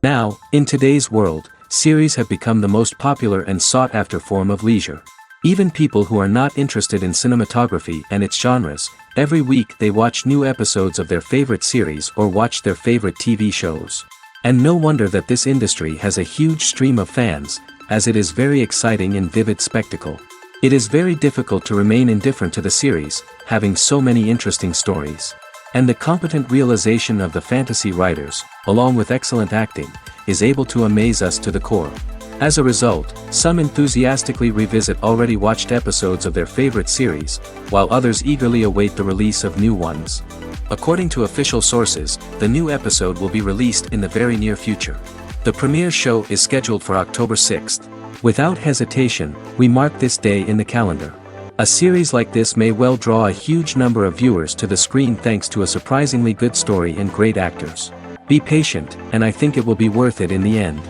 Now, in today's world, series have become the most popular and sought-after form of leisure. Even people who are not interested in cinematography and its genres, every week they watch new episodes of their favorite series or watch their favorite TV shows. And no wonder that this industry has a huge stream of fans, as it is very exciting and vivid spectacle. It is very difficult to remain indifferent to the series, having so many interesting stories. And the competent realization of the fantasy writers, along with excellent acting, is able to amaze us to the core. As a result, some enthusiastically revisit already watched episodes of their favorite series, while others eagerly await the release of new ones. According to official sources, the new episode will be released in the very near future. The premiere show is scheduled for October 6th. Without hesitation, we mark this day in the calendar. A series like this may well draw a huge number of viewers to the screen thanks to a surprisingly good story and great actors. Be patient, and I think it will be worth it in the end.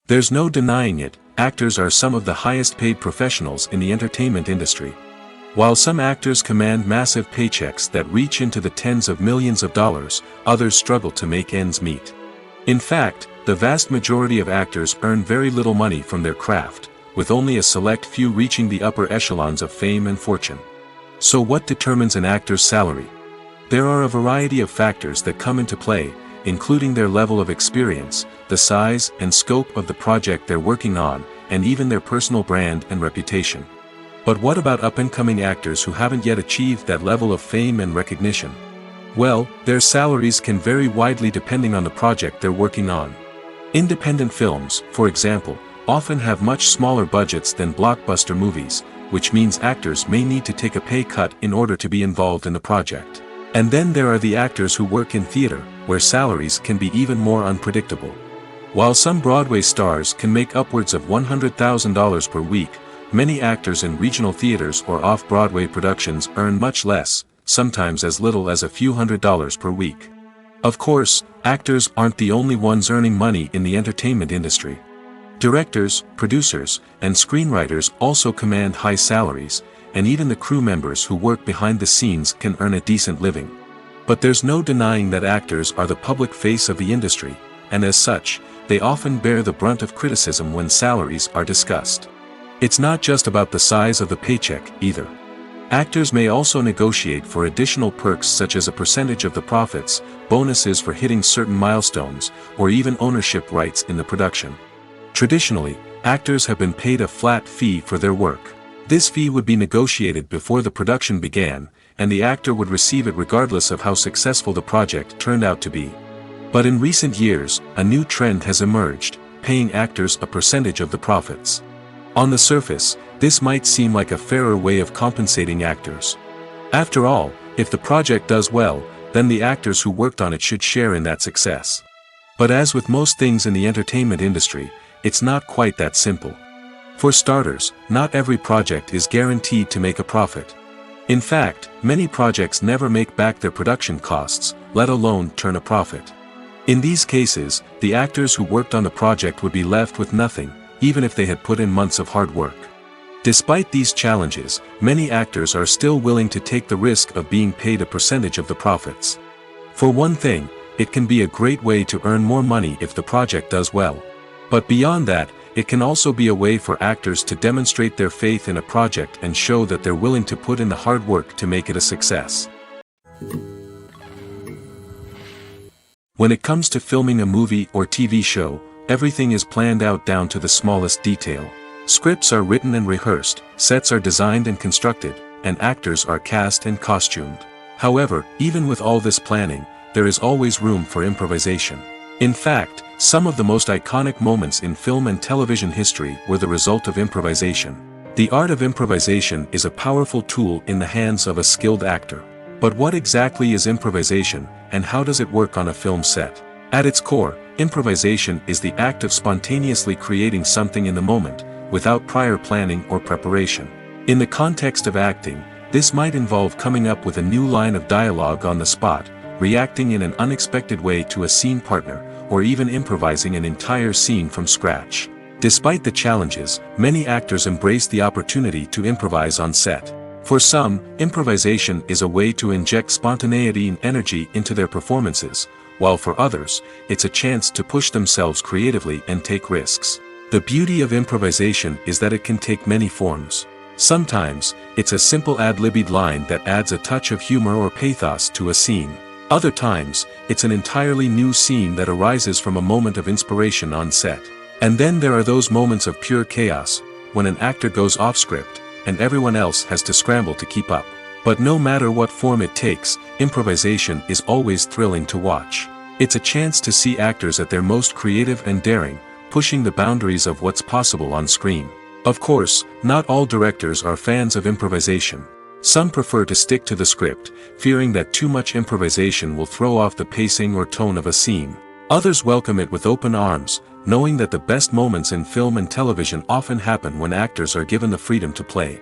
There's no denying it, actors are some of the highest paid professionals in the entertainment industry. While some actors command massive paychecks that reach into the tens of millions of dollars, others struggle to make ends meet. In fact, the vast majority of actors earn very little money from their craft, with only a select few reaching the upper echelons of fame and fortune. So what determines an actor's salary? There are a variety of factors that come into play, including their level of experience, the size and scope of the project they're working on, and even their personal brand and reputation. But what about up-and-coming actors who haven't yet achieved that level of fame and recognition? Well, their salaries can vary widely depending on the project they're working on. Independent films, for example, often have much smaller budgets than blockbuster movies, which means actors may need to take a pay cut in order to be involved in the project. And then there are the actors who work in theater, where salaries can be even more unpredictable. While some Broadway stars can make upwards of $100,000 per week, many actors in regional theaters or off-Broadway productions earn much less, sometimes as little as a few $100s per week. Of course, actors aren't the only ones earning money in the entertainment industry. Directors, producers, and screenwriters also command high salaries, and even the crew members who work behind the scenes can earn a decent living. But there's no denying that actors are the public face of the industry, and as such, they often bear the brunt of criticism when salaries are discussed. It's not just about the size of the paycheck, either. Actors may also negotiate for additional perks such as a percentage of the profits, bonuses for hitting certain milestones, or even ownership rights in the production. Traditionally, actors have been paid a flat fee for their work. This fee would be negotiated before the production began, and the actor would receive it regardless of how successful the project turned out to be. But in recent years, a new trend has emerged, paying actors a percentage of the profits. On the surface, this might seem like a fairer way of compensating actors. After all, if the project does well, then the actors who worked on it should share in that success. But as with most things in the entertainment industry, it's not quite that simple. For starters, not every project is guaranteed to make a profit. In fact, many projects never make back their production costs, let alone turn a profit. In these cases, the actors who worked on the project would be left with nothing, even if they had put in months of hard work. Despite these challenges, many actors are still willing to take the risk of being paid a percentage of the profits. For one thing, it can be a great way to earn more money if the project does well. But beyond that, it can also be a way for actors to demonstrate their faith in a project and show that they're willing to put in the hard work to make it a success. When it comes to filming a movie or TV show, everything is planned out down to the smallest detail. Scripts are written and rehearsed, sets are designed and constructed, and actors are cast and costumed. However, even with all this planning, there is always room for improvisation. In fact, some of the most iconic moments in film and television history were the result of improvisation. The art of improvisation is a powerful tool in the hands of a skilled actor. But what exactly is improvisation, and how does it work on a film set? At its core, improvisation is the act of spontaneously creating something in the moment, without prior planning or preparation. In the context of acting, this might involve coming up with a new line of dialogue on the spot, reacting in an unexpected way to a scene partner, or even improvising an entire scene from scratch. Despite the challenges, many actors embrace the opportunity to improvise on set. For some, improvisation is a way to inject spontaneity and energy into their performances, while for others, it's a chance to push themselves creatively and take risks. The beauty of improvisation is that it can take many forms. Sometimes, it's a simple ad-libbed line that adds a touch of humor or pathos to a scene. Other times, it's an entirely new scene that arises from a moment of inspiration on set. And then there are those moments of pure chaos, when an actor goes off script, and everyone else has to scramble to keep up. But no matter what form it takes, improvisation is always thrilling to watch. It's a chance to see actors at their most creative and daring, pushing the boundaries of what's possible on screen. Of course, not all directors are fans of improvisation. Some prefer to stick to the script, fearing that too much improvisation will throw off the pacing or tone of a scene. Others welcome it with open arms, knowing that the best moments in film and television often happen when actors are given the freedom to play.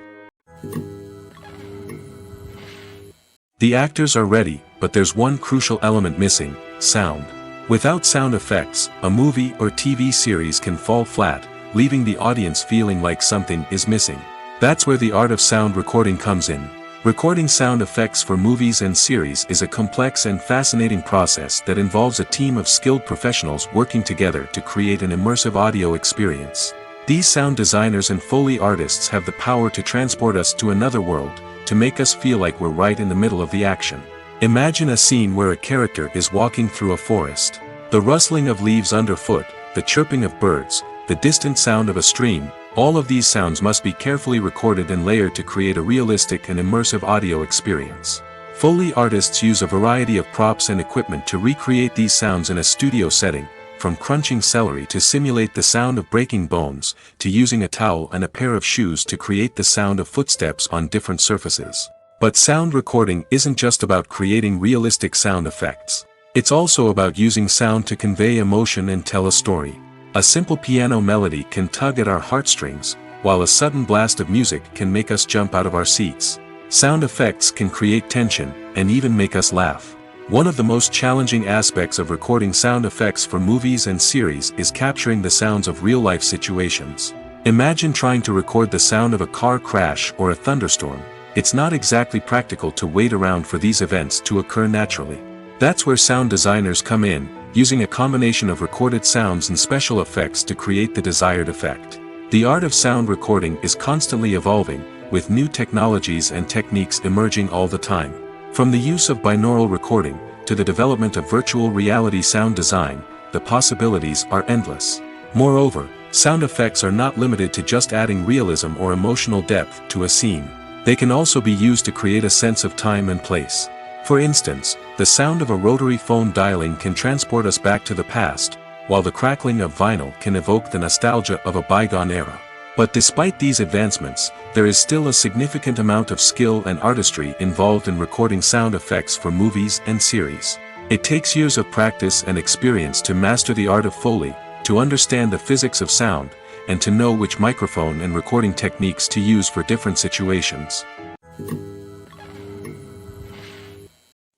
The actors are ready, but there's one crucial element missing: sound. Without sound effects, a movie or TV series can fall flat, leaving the audience feeling like something is missing. That's where the art of sound recording comes in. Recording sound effects for movies and series is a complex and fascinating process that involves a team of skilled professionals working together to create an immersive audio experience. These sound designers and Foley artists have the power to transport us to another world, to make us feel like we're right in the middle of the action. Imagine a scene where a character is walking through a forest. The rustling of leaves underfoot, the chirping of birds, the distant sound of a stream, all of these sounds must be carefully recorded and layered to create a realistic and immersive audio experience. Foley artists use a variety of props and equipment to recreate these sounds in a studio setting, from crunching celery to simulate the sound of breaking bones, to using a towel and a pair of shoes to create the sound of footsteps on different surfaces. But sound recording isn't just about creating realistic sound effects. It's also about using sound to convey emotion and tell a story. A simple piano melody can tug at our heartstrings, while a sudden blast of music can make us jump out of our seats. Sound effects can create tension, and even make us laugh. One of the most challenging aspects of recording sound effects for movies and series is capturing the sounds of real-life situations. Imagine trying to record the sound of a car crash or a thunderstorm. It's not exactly practical to wait around for these events to occur naturally. That's where sound designers come in, using a combination of recorded sounds and special effects to create the desired effect. The art of sound recording is constantly evolving, with new technologies and techniques emerging all the time. From the use of binaural recording, to the development of virtual reality sound design, the possibilities are endless. Moreover, sound effects are not limited to just adding realism or emotional depth to a scene. They can also be used to create a sense of time and place. For instance, the sound of a rotary phone dialing can transport us back to the past, while the crackling of vinyl can evoke the nostalgia of a bygone era. But despite these advancements, there is still a significant amount of skill and artistry involved in recording sound effects for movies and series. It takes years of practice and experience to master the art of Foley, to understand the physics of sound, and to know which microphone and recording techniques to use for different situations.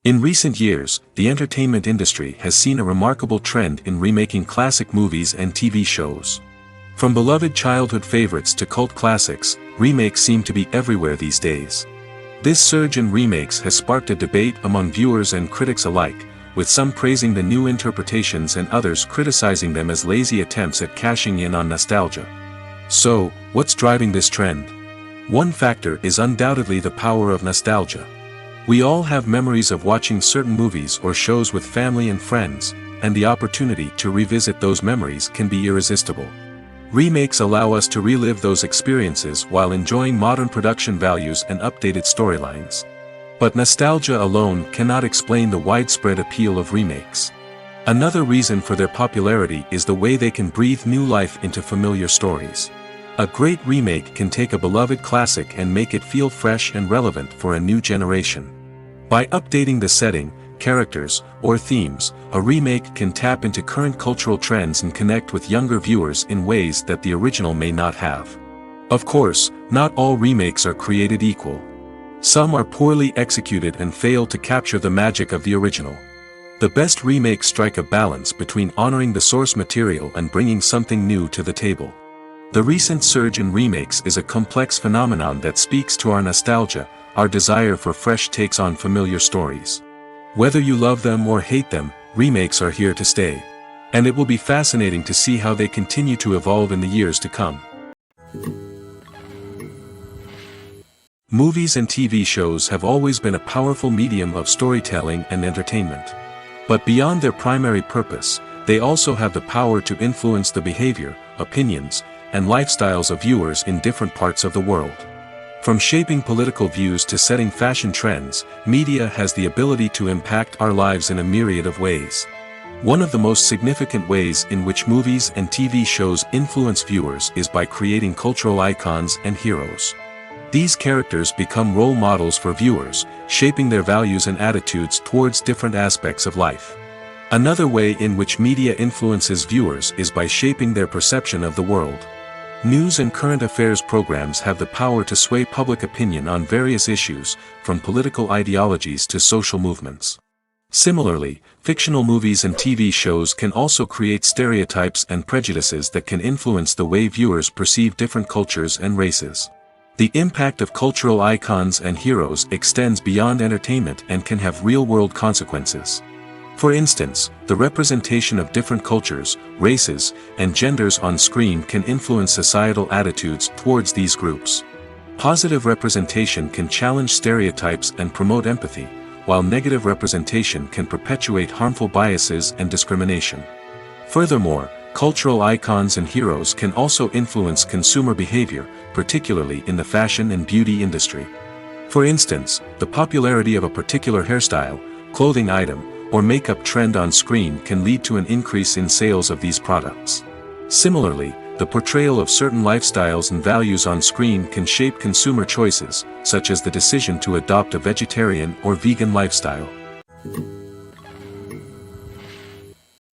In recent years, the entertainment industry has seen a remarkable trend in remaking classic movies and TV shows. From beloved childhood favorites to cult classics, remakes seem to be everywhere these days. This surge in remakes has sparked a debate among viewers and critics alike, with some praising the new interpretations and others criticizing them as lazy attempts at cashing in on nostalgia. So, what's driving this trend? One factor is undoubtedly the power of nostalgia. We all have memories of watching certain movies or shows with family and friends, and the opportunity to revisit those memories can be irresistible. Remakes allow us to relive those experiences while enjoying modern production values and updated storylines. But nostalgia alone cannot explain the widespread appeal of remakes. Another reason for their popularity is the way they can breathe new life into familiar stories. A great remake can take a beloved classic and make it feel fresh and relevant for a new generation. By updating the setting, characters, or themes, a remake can tap into current cultural trends and connect with younger viewers in ways that the original may not have. Of course, not all remakes are created equal. Some are poorly executed and fail to capture the magic of the original. The best remakes strike a balance between honoring the source material and bringing something new to the table. The recent surge in remakes is a complex phenomenon that speaks to our nostalgia, our desire for fresh takes on familiar stories. Whether you love them or hate them, remakes are here to stay. And it will be fascinating to see how they continue to evolve in the years to come. Movies and TV shows have always been a powerful medium of storytelling and entertainment. But beyond their primary purpose, they also have the power to influence the behavior, opinions, and lifestyles of viewers in different parts of the world. From shaping political views to setting fashion trends, media has the ability to impact our lives in a myriad of ways. One of the most significant ways in which movies and TV shows influence viewers is by creating cultural icons and heroes. These characters become role models for viewers, shaping their values and attitudes towards different aspects of life. Another way in which media influences viewers is by shaping their perception of the world. News and current affairs programs have the power to sway public opinion on various issues, from political ideologies to social movements. Similarly, fictional movies and TV shows can also create stereotypes and prejudices that can influence the way viewers perceive different cultures and races. The impact of cultural icons and heroes extends beyond entertainment and can have real-world consequences. For instance, the representation of different cultures, races, and genders on screen can influence societal attitudes towards these groups. Positive representation can challenge stereotypes and promote empathy, while negative representation can perpetuate harmful biases and discrimination. Furthermore, cultural icons and heroes can also influence consumer behavior, particularly in the fashion and beauty industry. For instance, the popularity of a particular hairstyle, clothing item, or makeup trend on screen can lead to an increase in sales of these products. Similarly, the portrayal of certain lifestyles and values on screen can shape consumer choices, such as the decision to adopt a vegetarian or vegan lifestyle.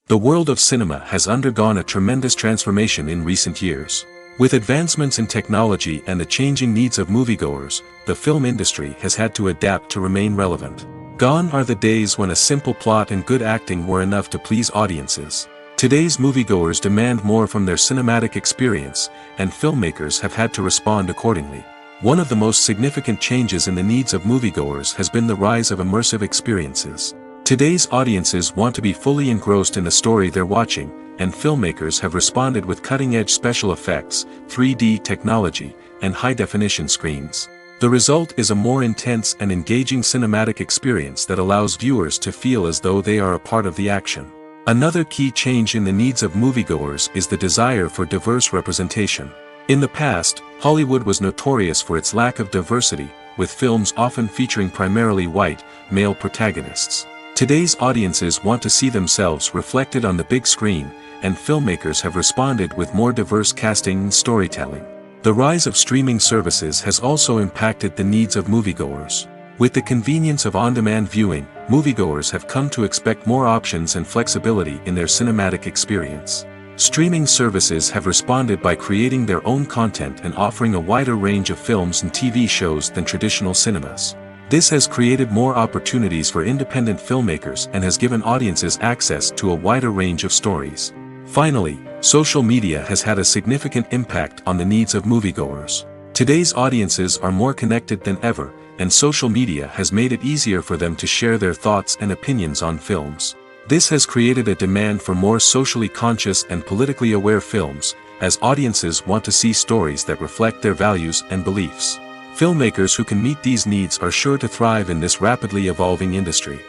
The world of cinema has undergone a tremendous transformation in recent years. With advancements in technology and the changing needs of moviegoers, the film industry has had to adapt to remain relevant. Gone are the days when a simple plot and good acting were enough to please audiences. Today's moviegoers demand more from their cinematic experience, and filmmakers have had to respond accordingly. One of the most significant changes in the needs of moviegoers has been the rise of immersive experiences. Today's audiences want to be fully engrossed in the story they're watching, and filmmakers have responded with cutting-edge special effects, 3D technology, and high-definition screens. The result is a more intense and engaging cinematic experience that allows viewers to feel as though they are a part of the action. Another key change in the needs of moviegoers is the desire for diverse representation. In the past, Hollywood was notorious for its lack of diversity, with films often featuring primarily white, male protagonists. Today's audiences want to see themselves reflected on the big screen, and filmmakers have responded with more diverse casting and storytelling. The rise of streaming services has also impacted the needs of moviegoers. With the convenience of on-demand viewing, moviegoers have come to expect more options and flexibility in their cinematic experience. Streaming services have responded by creating their own content and offering a wider range of films and TV shows than traditional cinemas. This has created more opportunities for independent filmmakers and has given audiences access to a wider range of stories. Finally, social media has had a significant impact on the needs of moviegoers. Today's audiences are more connected than ever, and social media has made it easier for them to share their thoughts and opinions on films. This has created a demand for more socially conscious and politically aware films, as audiences want to see stories that reflect their values and beliefs. Filmmakers who can meet these needs are sure to thrive in this rapidly evolving industry.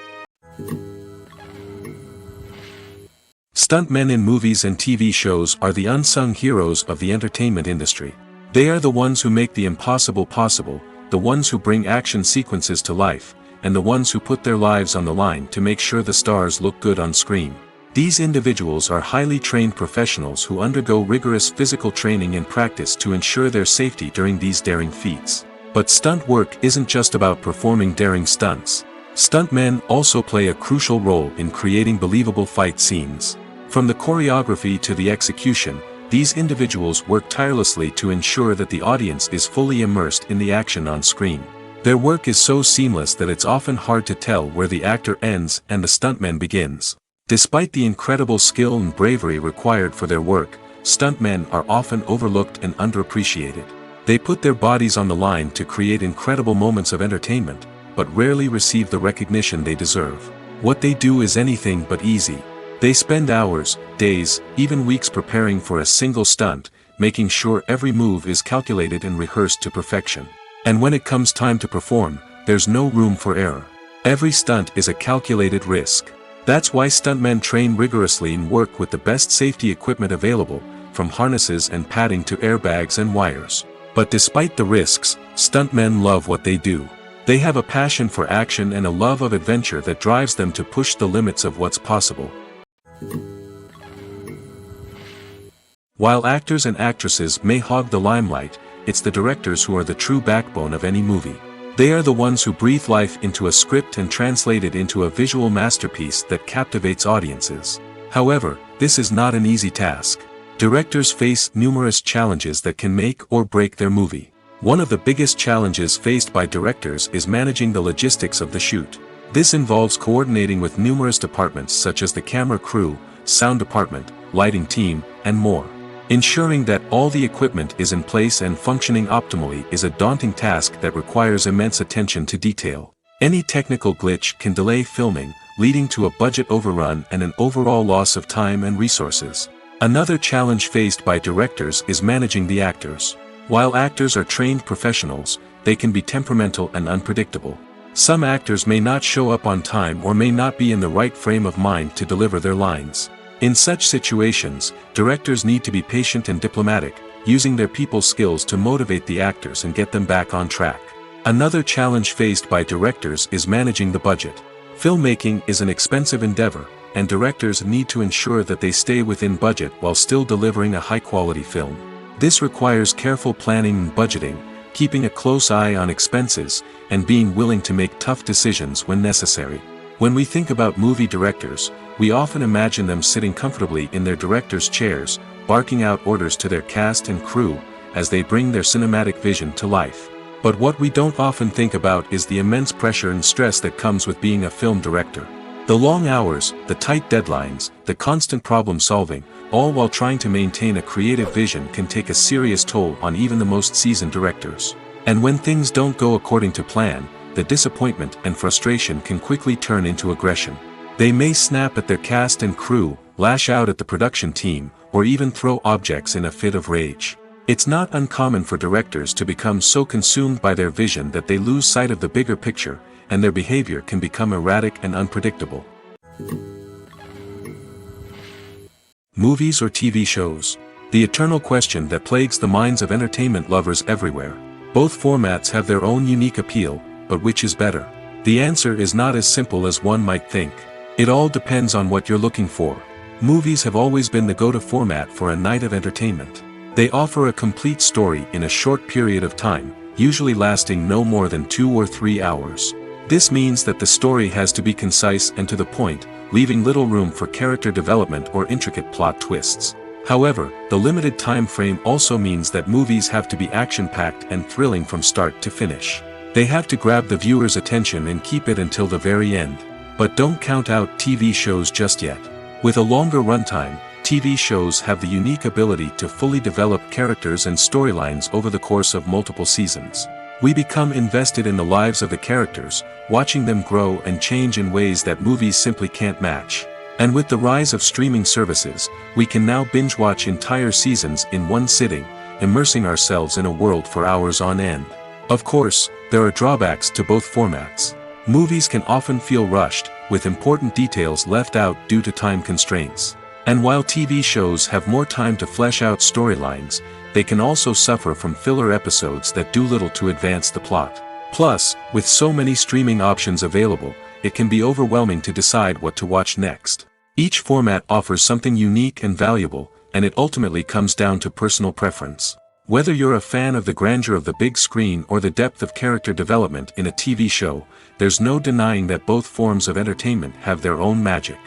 Stuntmen in movies and TV shows are the unsung heroes of the entertainment industry. They are the ones who make the impossible possible, the ones who bring action sequences to life, and the ones who put their lives on the line to make sure the stars look good on screen. These individuals are highly trained professionals who undergo rigorous physical training and practice to ensure their safety during these daring feats. But stunt work isn't just about performing daring stunts. Stuntmen also play a crucial role in creating believable fight scenes. From the choreography to the execution, these individuals work tirelessly to ensure that the audience is fully immersed in the action on screen. Their work is so seamless that it's often hard to tell where the actor ends and the stuntman begins. Despite the incredible skill and bravery required for their work, stuntmen are often overlooked and underappreciated. They put their bodies on the line to create incredible moments of entertainment, but rarely receive the recognition they deserve. What they do is anything but easy. They spend hours, days, even weeks preparing for a single stunt, making sure every move is calculated and rehearsed to perfection. And when it comes time to perform, there's no room for error. Every stunt is a calculated risk. That's why stuntmen train rigorously and work with the best safety equipment available, from harnesses and padding to airbags and wires. But despite the risks, stuntmen love what they do. They have a passion for action and a love of adventure that drives them to push the limits of what's possible. While actors and actresses may hog the limelight, it's the directors who are the true backbone of any movie. They are the ones who breathe life into a script and translate it into a visual masterpiece that captivates audiences. However, this is not an easy task. Directors face numerous challenges that can make or break their movie. One of the biggest challenges faced by directors is managing the logistics of the shoot. This involves coordinating with numerous departments such as the camera crew, sound department, lighting team, and more. Ensuring that all the equipment is in place and functioning optimally is a daunting task that requires immense attention to detail. Any technical glitch can delay filming, leading to a budget overrun and an overall loss of time and resources. Another challenge faced by directors is managing the actors. While actors are trained professionals, they can be temperamental and unpredictable. Some actors may not show up on time or may not be in the right frame of mind to deliver their lines. In such situations, directors need to be patient and diplomatic, using their people skills to motivate the actors and get them back on track. Another challenge faced by directors is managing the budget. Filmmaking is an expensive endeavor, and directors need to ensure that they stay within budget while still delivering a high-quality film. This requires careful planning and budgeting, keeping a close eye on expenses, and being willing to make tough decisions when necessary. When we think about movie directors, we often imagine them sitting comfortably in their director's chairs, barking out orders to their cast and crew, as they bring their cinematic vision to life. But what we don't often think about is the immense pressure and stress that comes with being a film director. The long hours, the tight deadlines, the constant problem solving, all while trying to maintain a creative vision can take a serious toll on even the most seasoned directors. And when things don't go according to plan, the disappointment and frustration can quickly turn into aggression. They may snap at their cast and crew, lash out at the production team, or even throw objects in a fit of rage. It's not uncommon for directors to become so consumed by their vision that they lose sight of the bigger picture, and their behavior can become erratic and unpredictable. Movies or TV shows? The eternal question that plagues the minds of entertainment lovers everywhere. Both formats have their own unique appeal, but which is better? The answer is not as simple as one might think. It all depends on what you're looking for. Movies have always been the go-to format for a night of entertainment. They offer a complete story in a short period of time, usually lasting no more than 2 or 3 hours. This means that the story has to be concise and to the point, leaving little room for character development or intricate plot twists. However, the limited time frame also means that movies have to be action-packed and thrilling from start to finish. They have to grab the viewer's attention and keep it until the very end. But don't count out TV shows just yet. With a longer runtime, TV shows have the unique ability to fully develop characters and storylines over the course of multiple seasons. We become invested in the lives of the characters, watching them grow and change in ways that movies simply can't match. And with the rise of streaming services, we can now binge-watch entire seasons in one sitting, immersing ourselves in a world for hours on end. Of course, there are drawbacks to both formats. Movies can often feel rushed, with important details left out due to time constraints. And while TV shows have more time to flesh out storylines, they can also suffer from filler episodes that do little to advance the plot. Plus, with so many streaming options available, it can be overwhelming to decide what to watch next. Each format offers something unique and valuable, and it ultimately comes down to personal preference. Whether you're a fan of the grandeur of the big screen or the depth of character development in a TV show, there's no denying that both forms of entertainment have their own magic.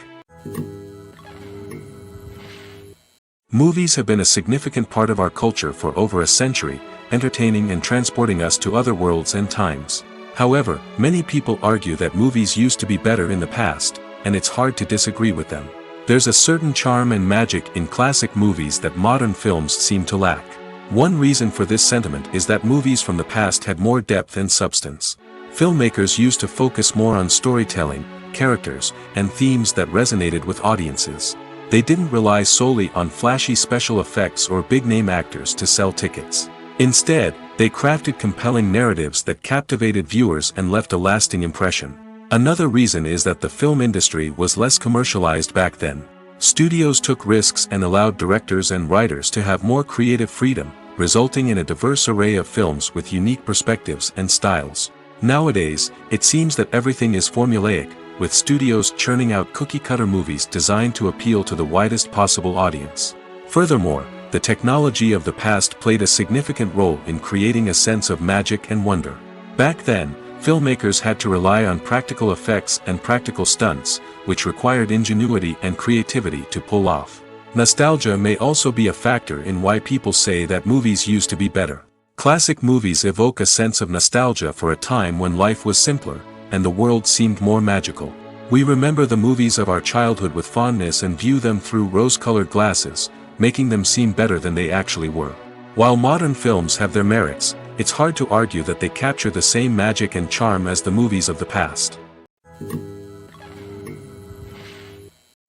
Movies have been a significant part of our culture for over a century, entertaining and transporting us to other worlds and times. However, many people argue that movies used to be better in the past, and it's hard to disagree with them. There's a certain charm and magic in classic movies that modern films seem to lack. One reason for this sentiment is that movies from the past had more depth and substance. Filmmakers used to focus more on storytelling, characters, and themes that resonated with audiences. They didn't rely solely on flashy special effects or big-name actors to sell tickets. Instead, they crafted compelling narratives that captivated viewers and left a lasting impression. Another reason is that the film industry was less commercialized back then. Studios took risks and allowed directors and writers to have more creative freedom, resulting in a diverse array of films with unique perspectives and styles. Nowadays, it seems that everything is formulaic, with studios churning out cookie-cutter movies designed to appeal to the widest possible audience. Furthermore, the technology of the past played a significant role in creating a sense of magic and wonder. Back then, filmmakers had to rely on practical effects and practical stunts, which required ingenuity and creativity to pull off. Nostalgia may also be a factor in why people say that movies used to be better. Classic movies evoke a sense of nostalgia for a time when life was simpler, and the world seemed more magical. We remember the movies of our childhood with fondness and view them through rose-colored glasses, making them seem better than they actually were. While modern films have their merits, it's hard to argue that they capture the same magic and charm as the movies of the past.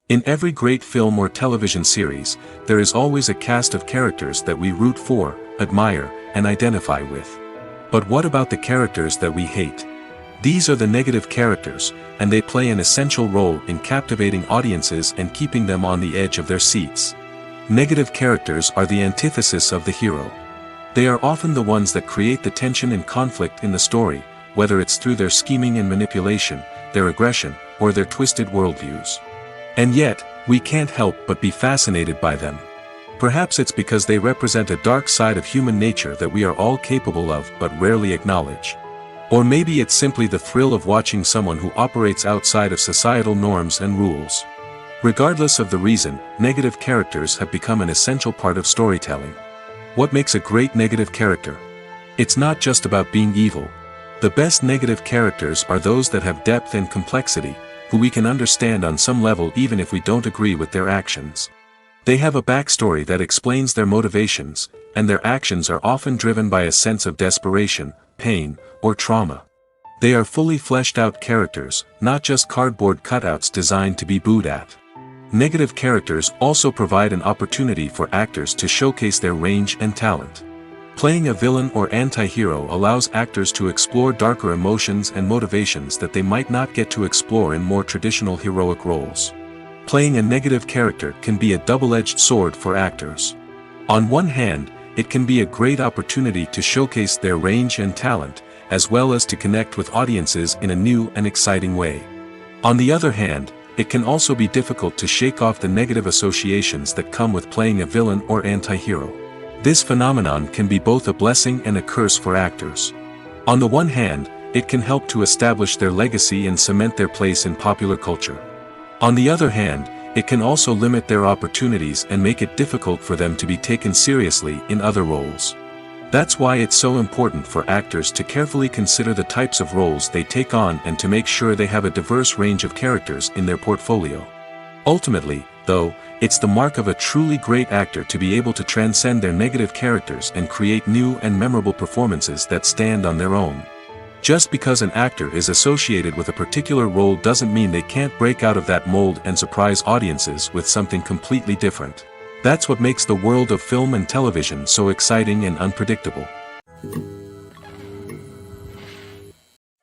In every great film or television series, there is always a cast of characters that we root for, admire, and identify with. But what about the characters that we hate? These are the negative characters, and they play an essential role in captivating audiences and keeping them on the edge of their seats. Negative characters are the antithesis of the hero. They are often the ones that create the tension and conflict in the story, whether it's through their scheming and manipulation, their aggression, or their twisted worldviews. And yet, we can't help but be fascinated by them. Perhaps it's because they represent a dark side of human nature that we are all capable of but rarely acknowledge. Or maybe it's simply the thrill of watching someone who operates outside of societal norms and rules. Regardless of the reason, negative characters have become an essential part of storytelling. What makes a great negative character? It's not just about being evil. The best negative characters are those that have depth and complexity, who we can understand on some level even if we don't agree with their actions. They have a backstory that explains their motivations, and their actions are often driven by a sense of desperation, pain, or trauma. They are fully fleshed out characters, not just cardboard cutouts designed to be booed at. Negative characters also provide an opportunity for actors to showcase their range and talent. Playing a villain or anti-hero allows actors to explore darker emotions and motivations that they might not get to explore in more traditional heroic roles. Playing a negative character can be a double-edged sword for actors. On one hand, it can be a great opportunity to showcase their range and talent, as well as to connect with audiences in a new and exciting way. On the other hand, it can also be difficult to shake off the negative associations that come with playing a villain or anti-hero. This phenomenon can be both a blessing and a curse for actors. On the one hand, it can help to establish their legacy and cement their place in popular culture. On the other hand, it can also limit their opportunities and make it difficult for them to be taken seriously in other roles. That's why it's so important for actors to carefully consider the types of roles they take on and to make sure they have a diverse range of characters in their portfolio. Ultimately, though, it's the mark of a truly great actor to be able to transcend their negative characters and create new and memorable performances that stand on their own. Just because an actor is associated with a particular role doesn't mean they can't break out of that mold and surprise audiences with something completely different. That's what makes the world of film and television so exciting and unpredictable.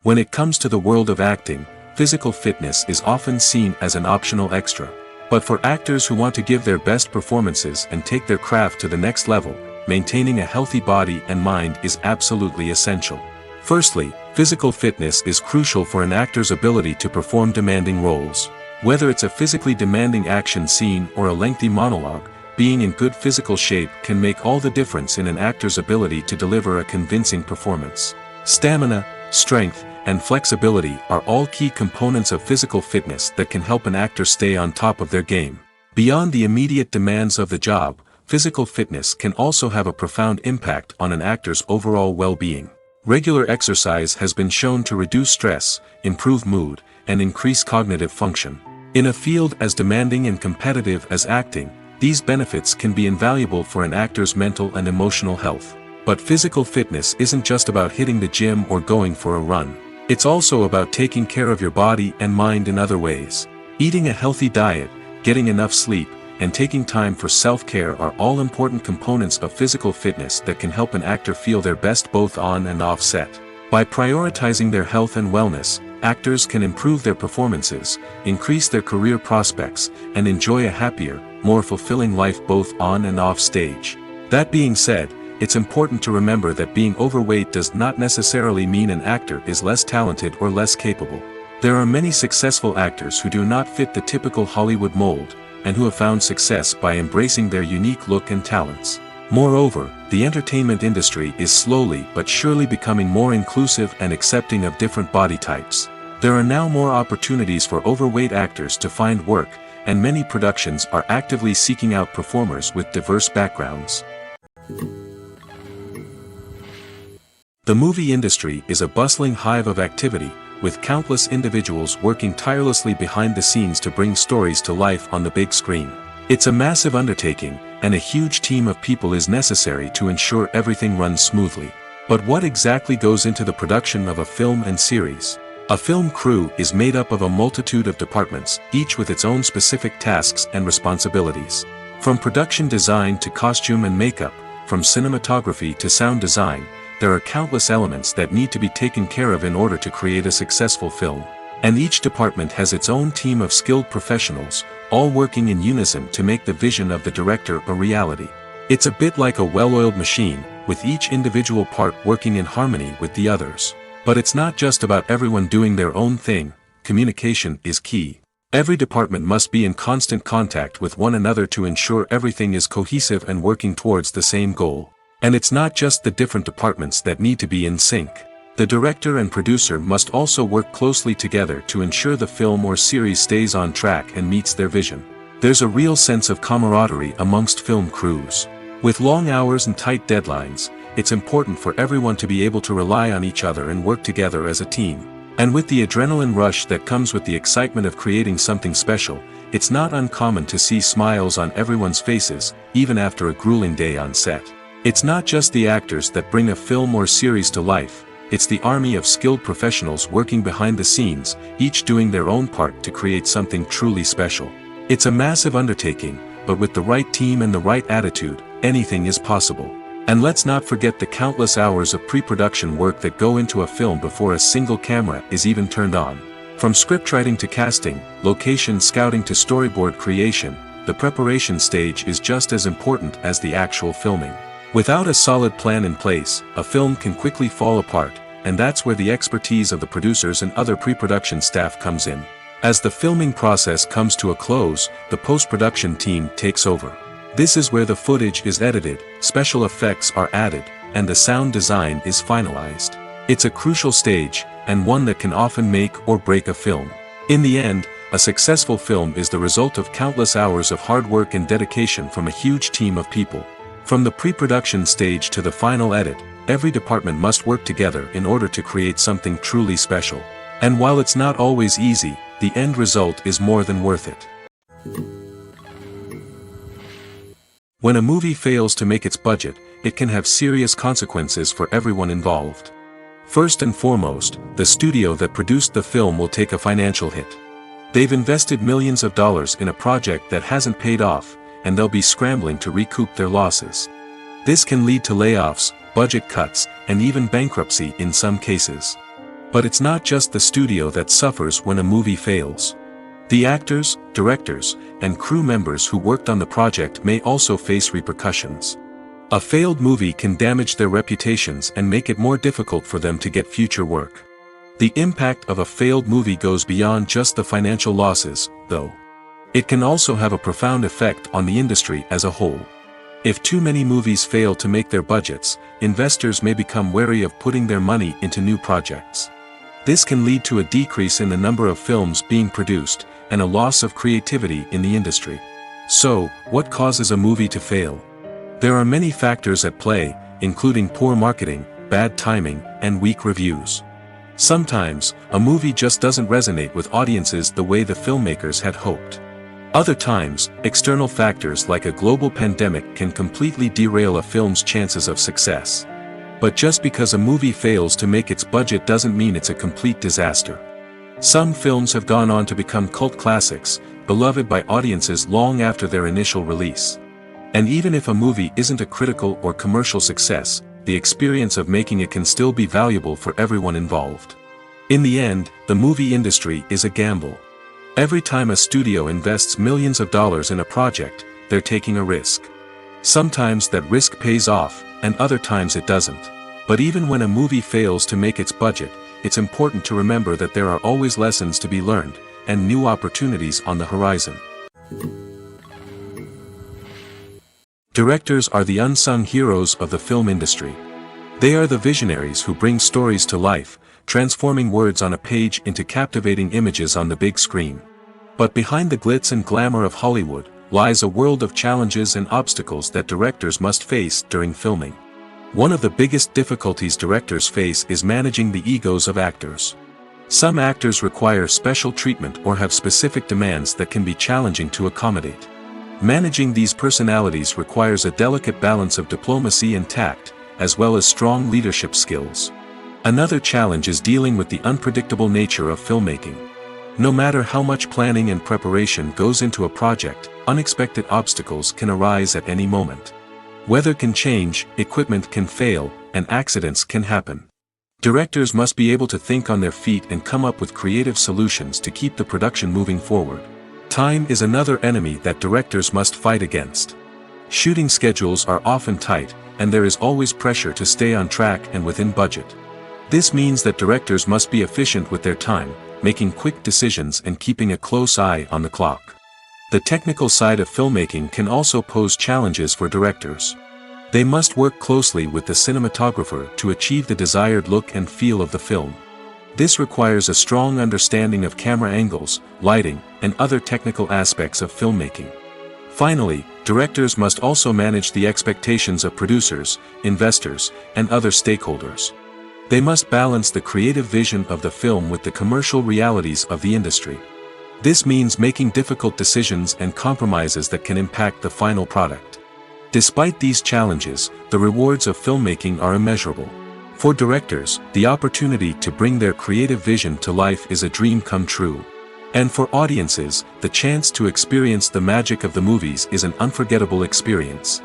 When it comes to the world of acting, physical fitness is often seen as an optional extra. But for actors who want to give their best performances and take their craft to the next level, maintaining a healthy body and mind is absolutely essential. Firstly, physical fitness is crucial for an actor's ability to perform demanding roles. Whether it's a physically demanding action scene or a lengthy monologue, being in good physical shape can make all the difference in an actor's ability to deliver a convincing performance. Stamina, strength, and flexibility are all key components of physical fitness that can help an actor stay on top of their game. Beyond the immediate demands of the job, physical fitness can also have a profound impact on an actor's overall well-being. Regular exercise has been shown to reduce stress, improve mood, and increase cognitive function. In a field as demanding and competitive as acting, These benefits can be invaluable for an actor's mental and emotional health. But physical fitness isn't just about hitting the gym or going for a run. It's also about taking care of your body and mind in other ways. Eating a healthy diet, getting enough sleep, and taking time for self-care are all important components of physical fitness that can help an actor feel their best both on and off set. By prioritizing their health and wellness, actors can improve their performances, increase their career prospects, and enjoy a happier, more fulfilling life both on and off stage. That being said, it's important to remember that being overweight does not necessarily mean an actor is less talented or less capable. There are many successful actors who do not fit the typical Hollywood mold, and who have found success by embracing their unique look and talents. Moreover, the entertainment industry is slowly but surely becoming more inclusive and accepting of different body types. There are now more opportunities for overweight actors to find work, and many productions are actively seeking out performers with diverse backgrounds. The movie industry is a bustling hive of activity, with countless individuals working tirelessly behind the scenes to bring stories to life on the big screen. It's a massive undertaking, and a huge team of people is necessary to ensure everything runs smoothly. But what exactly goes into the production of a film and series? A film crew is made up of a multitude of departments, each with its own specific tasks and responsibilities. From production design to costume and makeup, from cinematography to sound design, there are countless elements that need to be taken care of in order to create a successful film. And each department has its own team of skilled professionals, all working in unison to make the vision of the director a reality. It's a bit like a well-oiled machine, with each individual part working in harmony with the others. But it's not just about everyone doing their own thing. Communication is key. Every department must be in constant contact with one another to ensure everything is cohesive and working towards the same goal. And it's not just the different departments that need to be in sync. The director and producer must also work closely together to ensure the film or series stays on track and meets their vision. There's a real sense of camaraderie amongst film crews. With long hours and tight deadlines, it's important for everyone to be able to rely on each other and work together as a team. And with the adrenaline rush that comes with the excitement of creating something special, it's not uncommon to see smiles on everyone's faces, even after a grueling day on set. It's not just the actors that bring a film or series to life, it's the army of skilled professionals working behind the scenes, each doing their own part to create something truly special. It's a massive undertaking, but with the right team and the right attitude, anything is possible. And let's not forget the countless hours of pre-production work that go into a film before a single camera is even turned on. From scriptwriting to casting, location scouting to storyboard creation, the preparation stage is just as important as the actual filming. Without a solid plan in place, a film can quickly fall apart, and that's where the expertise of the producers and other pre-production staff comes in. As the filming process comes to a close, the post-production team takes over. This is where the footage is edited, special effects are added, and the sound design is finalized. It's a crucial stage, and one that can often make or break a film. In the end, a successful film is the result of countless hours of hard work and dedication from a huge team of people. From the pre-production stage to the final edit, every department must work together in order to create something truly special. And while it's not always easy, the end result is more than worth it. When a movie fails to make its budget, it can have serious consequences for everyone involved. First and foremost, the studio that produced the film will take a financial hit. They've invested millions of dollars in a project that hasn't paid off, and they'll be scrambling to recoup their losses. This can lead to layoffs, budget cuts, and even bankruptcy in some cases. But it's not just the studio that suffers when a movie fails. The actors, directors, and crew members who worked on the project may also face repercussions. A failed movie can damage their reputations and make it more difficult for them to get future work. The impact of a failed movie goes beyond just the financial losses, though. It can also have a profound effect on the industry as a whole. If too many movies fail to make their budgets, investors may become wary of putting their money into new projects. This can lead to a decrease in the number of films being produced, and a loss of creativity in the industry. So, what causes a movie to fail? There are many factors at play, including poor marketing, bad timing, and weak reviews. Sometimes, a movie just doesn't resonate with audiences the way the filmmakers had hoped. Other times, external factors like a global pandemic can completely derail a film's chances of success. But just because a movie fails to make its budget doesn't mean it's a complete disaster. Some films have gone on to become cult classics, beloved by audiences long after their initial release. And even if a movie isn't a critical or commercial success, the experience of making it can still be valuable for everyone involved. In the end, the movie industry is a gamble. Every time a studio invests millions of dollars in a project, they're taking a risk. Sometimes that risk pays off, and other times it doesn't. But even when a movie fails to make its budget, it's important to remember that there are always lessons to be learned, and new opportunities on the horizon. Directors are the unsung heroes of the film industry. They are the visionaries who bring stories to life, transforming words on a page into captivating images on the big screen. But behind the glitz and glamour of Hollywood, lies a world of challenges and obstacles that directors must face during filming. One of the biggest difficulties directors face is managing the egos of actors. Some actors require special treatment or have specific demands that can be challenging to accommodate. Managing these personalities requires a delicate balance of diplomacy and tact, as well as strong leadership skills. Another challenge is dealing with the unpredictable nature of filmmaking. No matter how much planning and preparation goes into a project, unexpected obstacles can arise at any moment. Weather can change, equipment can fail, and accidents can happen. Directors must be able to think on their feet and come up with creative solutions to keep the production moving forward. Time is another enemy that directors must fight against. Shooting schedules are often tight, and there is always pressure to stay on track and within budget. This means that directors must be efficient with their time, making quick decisions and keeping a close eye on the clock. The technical side of filmmaking can also pose challenges for directors. They must work closely with the cinematographer to achieve the desired look and feel of the film. This requires a strong understanding of camera angles, lighting, and other technical aspects of filmmaking. Finally, directors must also manage the expectations of producers, investors, and other stakeholders. They must balance the creative vision of the film with the commercial realities of the industry. This means making difficult decisions and compromises that can impact the final product. Despite these challenges, the rewards of filmmaking are immeasurable. For directors, the opportunity to bring their creative vision to life is a dream come true. And for audiences, the chance to experience the magic of the movies is an unforgettable experience.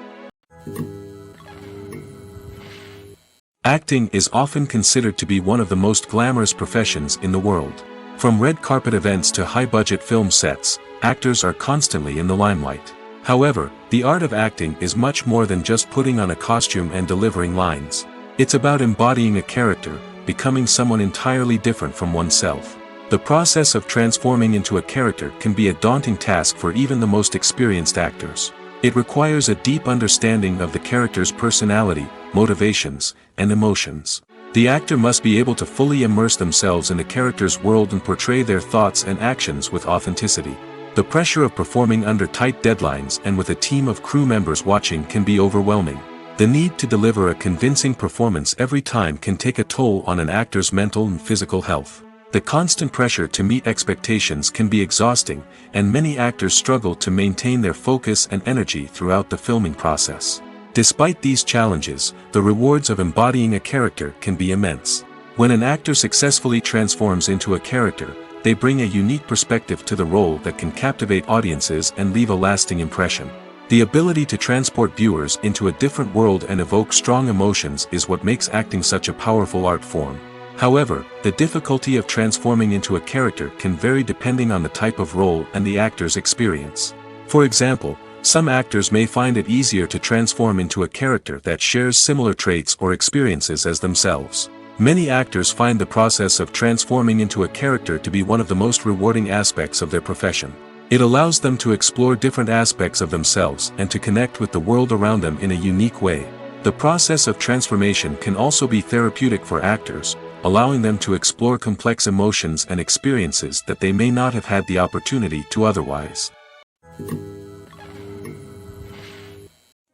Acting is often considered to be one of the most glamorous professions in the world. From red carpet events to high-budget film sets, actors are constantly in the limelight. However, the art of acting is much more than just putting on a costume and delivering lines. It's about embodying a character, becoming someone entirely different from oneself. The process of transforming into a character can be a daunting task for even the most experienced actors. It requires a deep understanding of the character's personality, motivations, and emotions. The actor must be able to fully immerse themselves in the character's world and portray their thoughts and actions with authenticity. The pressure of performing under tight deadlines and with a team of crew members watching can be overwhelming. The need to deliver a convincing performance every time can take a toll on an actor's mental and physical health. The constant pressure to meet expectations can be exhausting, and many actors struggle to maintain their focus and energy throughout the filming process. Despite these challenges, the rewards of embodying a character can be immense. When an actor successfully transforms into a character, they bring a unique perspective to the role that can captivate audiences and leave a lasting impression. The ability to transport viewers into a different world and evoke strong emotions is what makes acting such a powerful art form. However, the difficulty of transforming into a character can vary depending on the type of role and the actor's experience. For example, some actors may find it easier to transform into a character that shares similar traits or experiences as themselves. Many actors find the process of transforming into a character to be one of the most rewarding aspects of their profession. It allows them to explore different aspects of themselves and to connect with the world around them in a unique way. The process of transformation can also be therapeutic for actors, allowing them to explore complex emotions and experiences that they may not have had the opportunity to otherwise.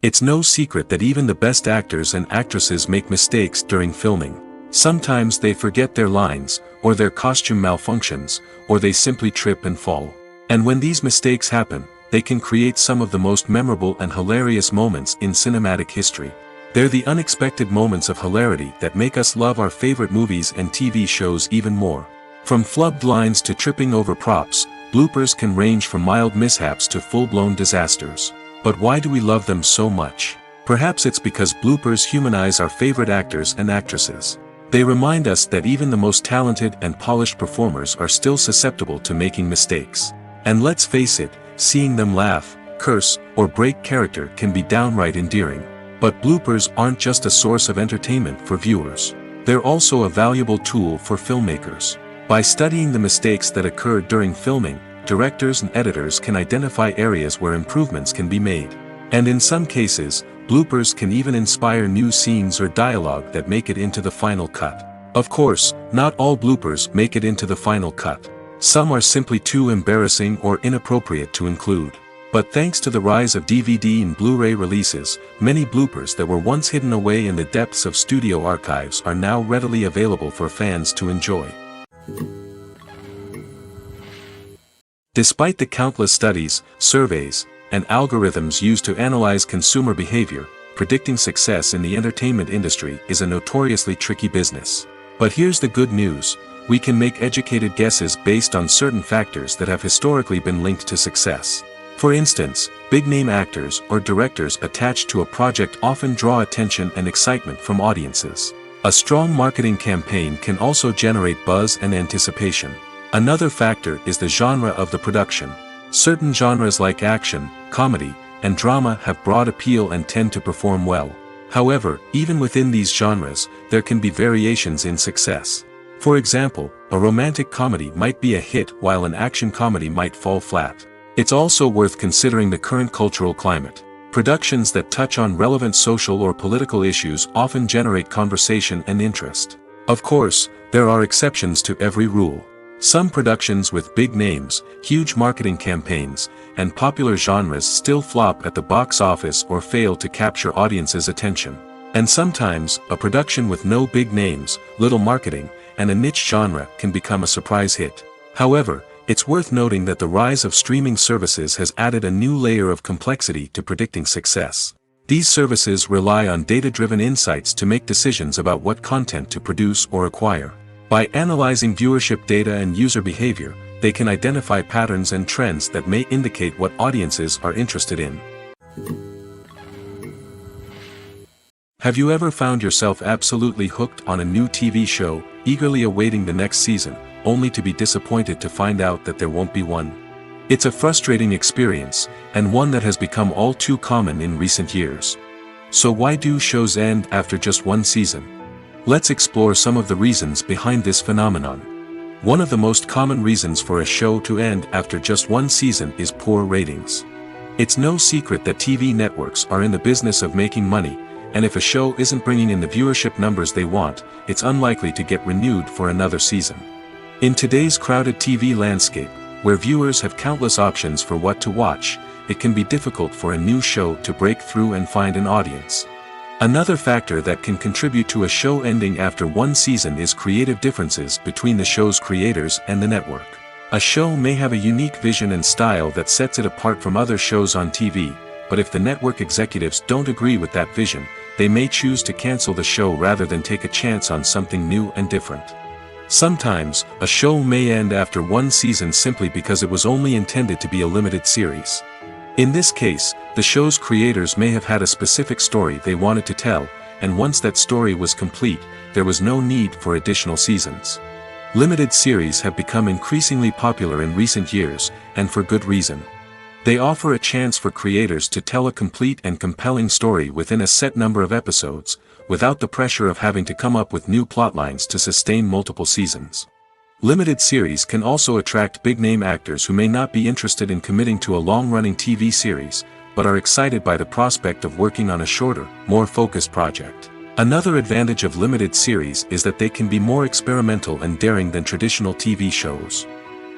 It's no secret that even the best actors and actresses make mistakes during filming. Sometimes they forget their lines, or their costume malfunctions, or they simply trip and fall. And when these mistakes happen, they can create some of the most memorable and hilarious moments in cinematic history. They're the unexpected moments of hilarity that make us love our favorite movies and TV shows even more. From flubbed lines to tripping over props, bloopers can range from mild mishaps to full-blown disasters. But why do we love them so much? Perhaps it's because bloopers humanize our favorite actors and actresses. They remind us that even the most talented and polished performers are still susceptible to making mistakes. And let's face it, seeing them laugh, curse, or break character can be downright endearing. But bloopers aren't just a source of entertainment for viewers. They're also a valuable tool for filmmakers. By studying the mistakes that occurred during filming, directors and editors can identify areas where improvements can be made. And in some cases, bloopers can even inspire new scenes or dialogue that make it into the final cut. Of course, not all bloopers make it into the final cut. Some are simply too embarrassing or inappropriate to include. But thanks to the rise of DVD and Blu-ray releases, many bloopers that were once hidden away in the depths of studio archives are now readily available for fans to enjoy. Despite the countless studies, surveys, and algorithms used to analyze consumer behavior, predicting success in the entertainment industry is a notoriously tricky business. But here's the good news: we can make educated guesses based on certain factors that have historically been linked to success. For instance, big-name actors or directors attached to a project often draw attention and excitement from audiences. A strong marketing campaign can also generate buzz and anticipation. Another factor is the genre of the production. Certain genres like action, comedy, and drama have broad appeal and tend to perform well. However, even within these genres, there can be variations in success. For example, a romantic comedy might be a hit while an action comedy might fall flat. It's also worth considering the current cultural climate. Productions that touch on relevant social or political issues often generate conversation and interest. Of course, there are exceptions to every rule. Some productions with big names, huge marketing campaigns, and popular genres still flop at the box office or fail to capture audiences' attention. And sometimes, a production with no big names, little marketing, and a niche genre can become a surprise hit. However, it's worth noting that the rise of streaming services has added a new layer of complexity to predicting success. These services rely on data-driven insights to make decisions about what content to produce or acquire. By analyzing viewership data and user behavior, they can identify patterns and trends that may indicate what audiences are interested in. Have you ever found yourself absolutely hooked on a new TV show, eagerly awaiting the next season, only to be disappointed to find out that there won't be one? It's a frustrating experience, and one that has become all too common in recent years. So why do shows end after just one season? Let's explore some of the reasons behind this phenomenon. One of the most common reasons for a show to end after just one season is poor ratings. It's no secret that TV networks are in the business of making money, and if a show isn't bringing in the viewership numbers they want, it's unlikely to get renewed for another season. In today's crowded TV landscape, where viewers have countless options for what to watch, it can be difficult for a new show to break through and find an audience. Another factor that can contribute to a show ending after one season is creative differences between the show's creators and the network. A show may have a unique vision and style that sets it apart from other shows on TV, but if the network executives don't agree with that vision, they may choose to cancel the show rather than take a chance on something new and different. Sometimes, a show may end after one season simply because it was only intended to be a limited series. In this case, the show's creators may have had a specific story they wanted to tell, and once that story was complete, there was no need for additional seasons. Limited series have become increasingly popular in recent years, and for good reason. They offer a chance for creators to tell a complete and compelling story within a set number of episodes, without the pressure of having to come up with new plotlines to sustain multiple seasons. Limited series can also attract big-name actors who may not be interested in committing to a long-running TV series, but are excited by the prospect of working on a shorter, more focused project. Another advantage of limited series is that they can be more experimental and daring than traditional TV shows.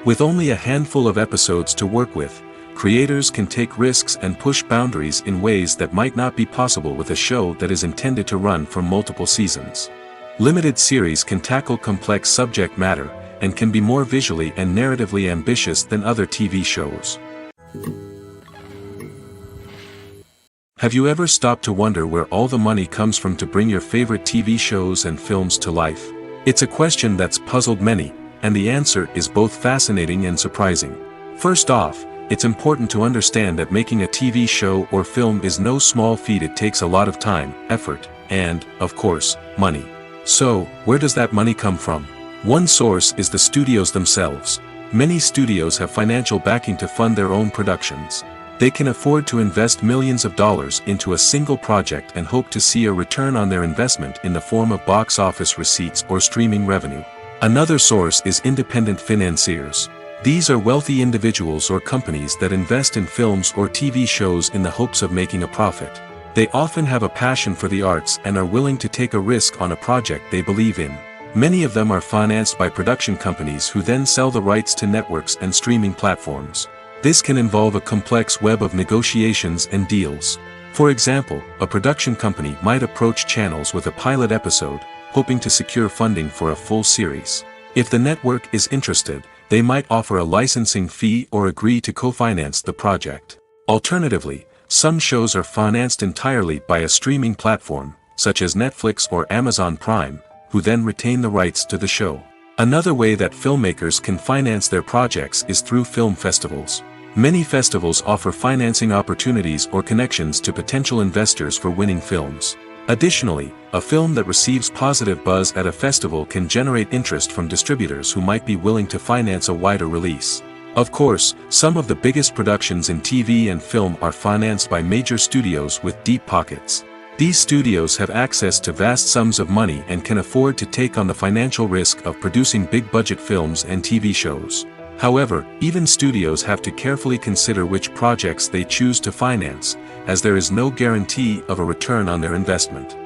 With only a handful of episodes to work with, creators can take risks and push boundaries in ways that might not be possible with a show that is intended to run for multiple seasons. Limited series can tackle complex subject matter, and can be more visually and narratively ambitious than other TV shows. Have you ever stopped to wonder where all the money comes from to bring your favorite TV shows and films to life? It's a question that's puzzled many, and the answer is both fascinating and surprising. First off, it's important to understand that making a TV show or film is no small feat. It takes a lot of time, effort, and, of course, money. So, where does that money come from? One source is the studios themselves. Many studios have financial backing to fund their own productions. They can afford to invest millions of dollars into a single project and hope to see a return on their investment in the form of box office receipts or streaming revenue. Another source is independent financiers. These are wealthy individuals or companies that invest in films or TV shows in the hopes of making a profit. They often have a passion for the arts and are willing to take a risk on a project they believe in. Many of them are financed by production companies who then sell the rights to networks and streaming platforms. This can involve a complex web of negotiations and deals. For example, a production company might approach channels with a pilot episode, hoping to secure funding for a full series. If the network is interested, they might offer a licensing fee or agree to co-finance the project. Alternatively, some shows are financed entirely by a streaming platform, such as Netflix or Amazon Prime, who then retain the rights to the show. Another way that filmmakers can finance their projects is through film festivals. Many festivals offer financing opportunities or connections to potential investors for winning films. Additionally, a film that receives positive buzz at a festival can generate interest from distributors who might be willing to finance a wider release. Of course, some of the biggest productions in TV and film are financed by major studios with deep pockets. These studios have access to vast sums of money and can afford to take on the financial risk of producing big-budget films and TV shows. However, even studios have to carefully consider which projects they choose to finance, as there is no guarantee of a return on their investment.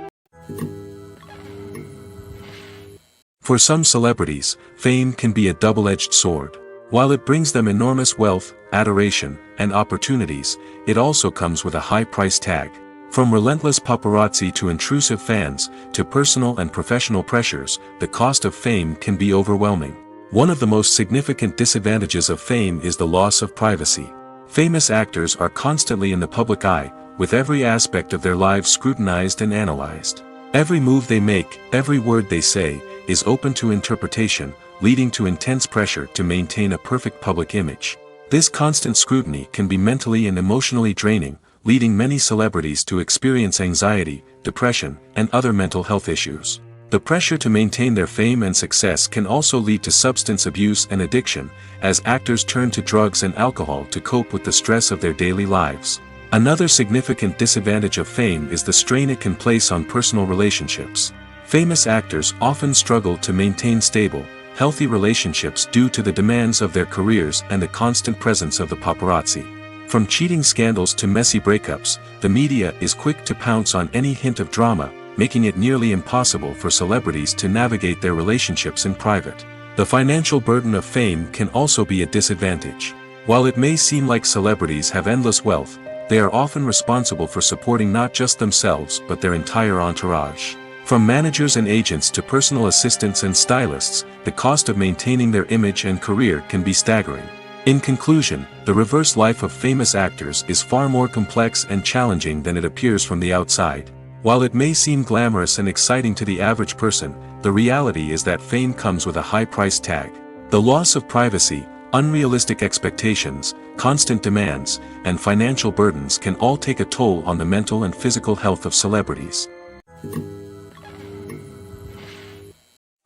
For some celebrities, fame can be a double-edged sword. While it brings them enormous wealth, adoration, and opportunities, it also comes with a high price tag. From relentless paparazzi to intrusive fans, to personal and professional pressures, the cost of fame can be overwhelming. One of the most significant disadvantages of fame is the loss of privacy. Famous actors are constantly in the public eye, with every aspect of their lives scrutinized and analyzed. Every move they make, every word they say, is open to interpretation, leading to intense pressure to maintain a perfect public image. This constant scrutiny can be mentally and emotionally draining, leading many celebrities to experience anxiety, depression, and other mental health issues. The pressure to maintain their fame and success can also lead to substance abuse and addiction, as actors turn to drugs and alcohol to cope with the stress of their daily lives. Another significant disadvantage of fame is the strain it can place on personal relationships. Famous actors often struggle to maintain stable, healthy relationships due to the demands of their careers and the constant presence of the paparazzi. From cheating scandals to messy breakups, the media is quick to pounce on any hint of drama, making it nearly impossible for celebrities to navigate their relationships in private. The financial burden of fame can also be a disadvantage. While it may seem like celebrities have endless wealth, they are often responsible for supporting not just themselves but their entire entourage. From managers and agents to personal assistants and stylists, the cost of maintaining their image and career can be staggering. In conclusion, the reverse life of famous actors is far more complex and challenging than it appears from the outside. While it may seem glamorous and exciting to the average person, the reality is that fame comes with a high price tag. The loss of privacy, unrealistic expectations, constant demands, and financial burdens can all take a toll on the mental and physical health of celebrities.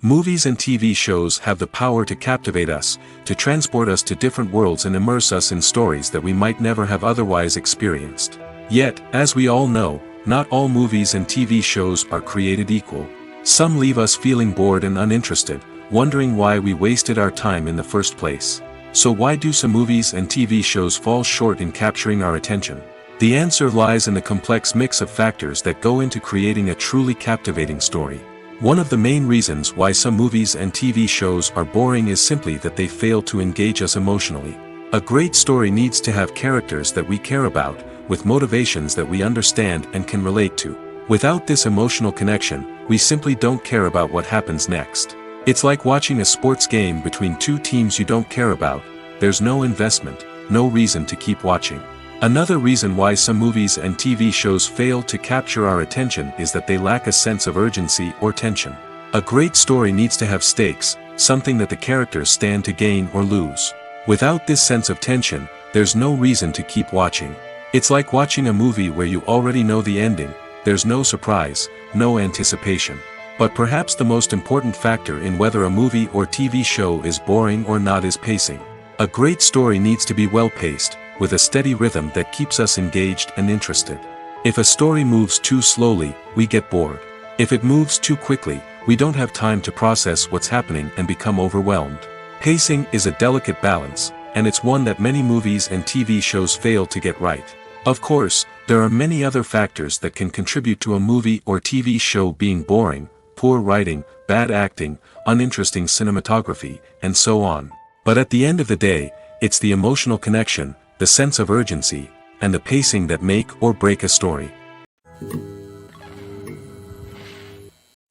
Movies and TV shows have the power to captivate us, to transport us to different worlds and immerse us in stories that we might never have otherwise experienced. Yet, as we all know, not all movies and TV shows are created equal. Some leave us feeling bored and uninterested, wondering why we wasted our time in the first place. So why do some movies and TV shows fall short in capturing our attention? The answer lies in the complex mix of factors that go into creating a truly captivating story. One of the main reasons why some movies and TV shows are boring is simply that they fail to engage us emotionally. A great story needs to have characters that we care about, with motivations that we understand and can relate to. Without this emotional connection, we simply don't care about what happens next. It's like watching a sports game between two teams you don't care about. There's no investment, no reason to keep watching. Another reason why some movies and TV shows fail to capture our attention is that they lack a sense of urgency or tension. A great story needs to have stakes, something that the characters stand to gain or lose. Without this sense of tension, there's no reason to keep watching. It's like watching a movie where you already know the ending. There's no surprise, no anticipation. But perhaps the most important factor in whether a movie or TV show is boring or not is pacing. A great story needs to be well-paced, with a steady rhythm that keeps us engaged and interested. If a story moves too slowly, we get bored. If it moves too quickly, we don't have time to process what's happening and become overwhelmed. Pacing is a delicate balance, and it's one that many movies and TV shows fail to get right. Of course, there are many other factors that can contribute to a movie or TV show being boring: poor writing, bad acting, uninteresting cinematography, and so on. But at the end of the day, it's the emotional connection, the sense of urgency, and the pacing that make or break a story.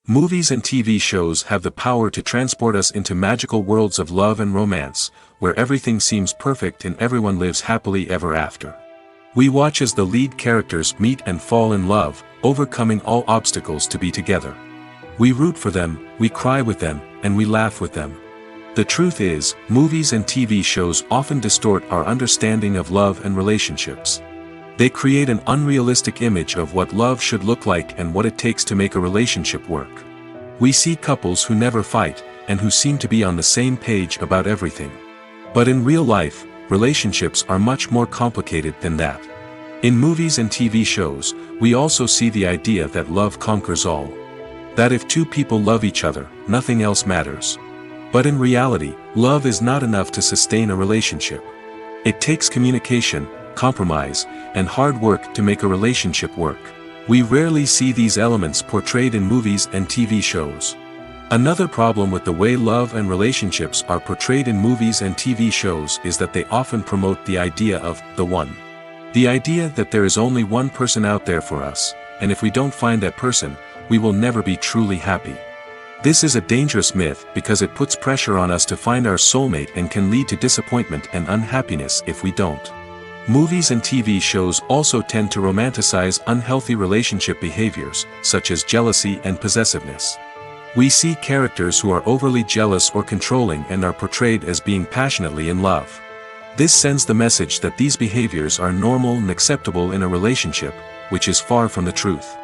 Movies and TV shows have the power to transport us into magical worlds of love and romance, where everything seems perfect and everyone lives happily ever after. We watch as the lead characters meet and fall in love, overcoming all obstacles to be together. We root for them, we cry with them, and we laugh with them. The truth is, movies and TV shows often distort our understanding of love and relationships. They create an unrealistic image of what love should look like and what it takes to make a relationship work. We see couples who never fight, and who seem to be on the same page about everything. But in real life, relationships are much more complicated than that. In movies and TV shows, we also see the idea that love conquers all. That if two people love each other, nothing else matters. But in reality, love is not enough to sustain a relationship. It takes communication, compromise, and hard work to make a relationship work. We rarely see these elements portrayed in movies and TV shows. Another problem with the way love and relationships are portrayed in movies and TV shows is that they often promote the idea of the one. The idea that there is only one person out there for us, and if we don't find that person, we will never be truly happy. This is a dangerous myth because it puts pressure on us to find our soulmate and can lead to disappointment and unhappiness if we don't. Movies and TV shows also tend to romanticize unhealthy relationship behaviors, such as jealousy and possessiveness. We see characters who are overly jealous or controlling and are portrayed as being passionately in love. This sends the message that these behaviors are normal and acceptable in a relationship, which is far from the truth.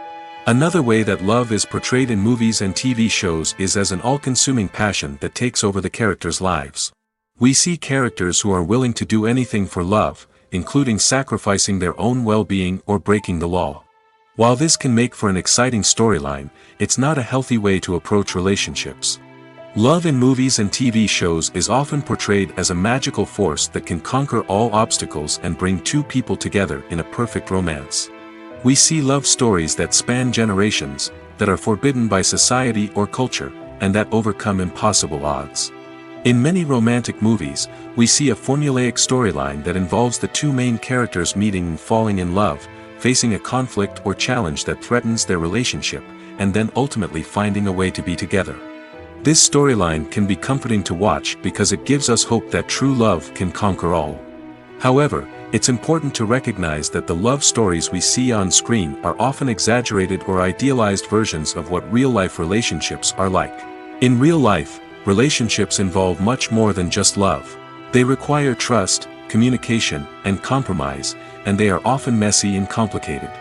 Another way that love is portrayed in movies and TV shows is as an all-consuming passion that takes over the characters' lives. We see characters who are willing to do anything for love, including sacrificing their own well-being or breaking the law. While this can make for an exciting storyline, it's not a healthy way to approach relationships. Love in movies and TV shows is often portrayed as a magical force that can conquer all obstacles and bring two people together in a perfect romance. We see love stories that span generations, that are forbidden by society or culture, and that overcome impossible odds. In many romantic movies, we see a formulaic storyline that involves the two main characters meeting and falling in love, facing a conflict or challenge that threatens their relationship, and then ultimately finding a way to be together. This storyline can be comforting to watch because it gives us hope that true love can conquer all. However, it's important to recognize that the love stories we see on screen are often exaggerated or idealized versions of what real-life relationships are like. In real life, relationships involve much more than just love. They require trust, communication, and compromise, and they are often messy and complicated.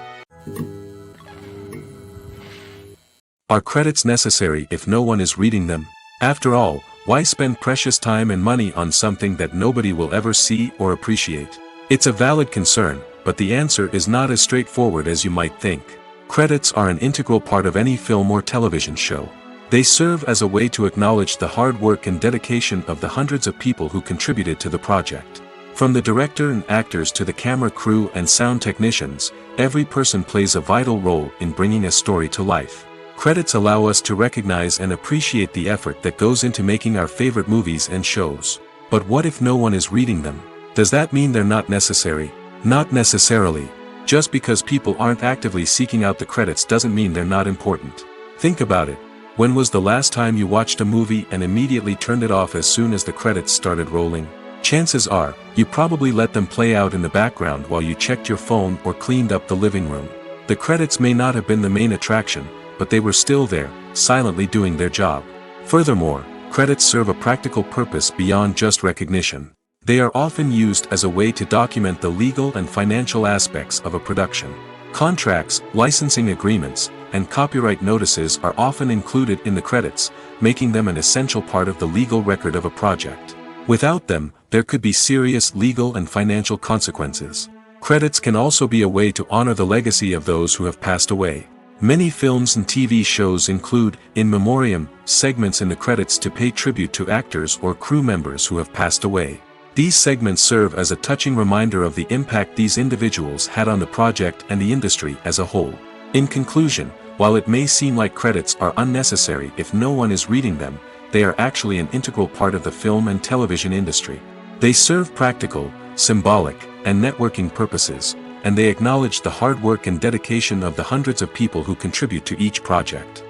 Are credits necessary if no one is reading them? After all, why spend precious time and money on something that nobody will ever see or appreciate? It's a valid concern, but the answer is not as straightforward as you might think. Credits are an integral part of any film or television show. They serve as a way to acknowledge the hard work and dedication of the hundreds of people who contributed to the project. From the director and actors to the camera crew and sound technicians, every person plays a vital role in bringing a story to life. Credits allow us to recognize and appreciate the effort that goes into making our favorite movies and shows. But what if no one is reading them? Does that mean they're not necessary? Not necessarily. Just because people aren't actively seeking out the credits doesn't mean they're not important. Think about it. When was the last time you watched a movie and immediately turned it off as soon as the credits started rolling? Chances are, you probably let them play out in the background while you checked your phone or cleaned up the living room. The credits may not have been the main attraction, but they were still there, silently doing their job. Furthermore, credits serve a practical purpose beyond just recognition. They are often used as a way to document the legal and financial aspects of a production. Contracts, licensing agreements, and copyright notices are often included in the credits, making them an essential part of the legal record of a project. Without them, there could be serious legal and financial consequences. Credits can also be a way to honor the legacy of those who have passed away. Many films and TV shows include, in memoriam, segments in the credits to pay tribute to actors or crew members who have passed away. These segments serve as a touching reminder of the impact these individuals had on the project and the industry as a whole. In conclusion, while it may seem like credits are unnecessary if no one is reading them, they are actually an integral part of the film and television industry. They serve practical, symbolic, and networking purposes, and they acknowledge the hard work and dedication of the hundreds of people who contribute to each project.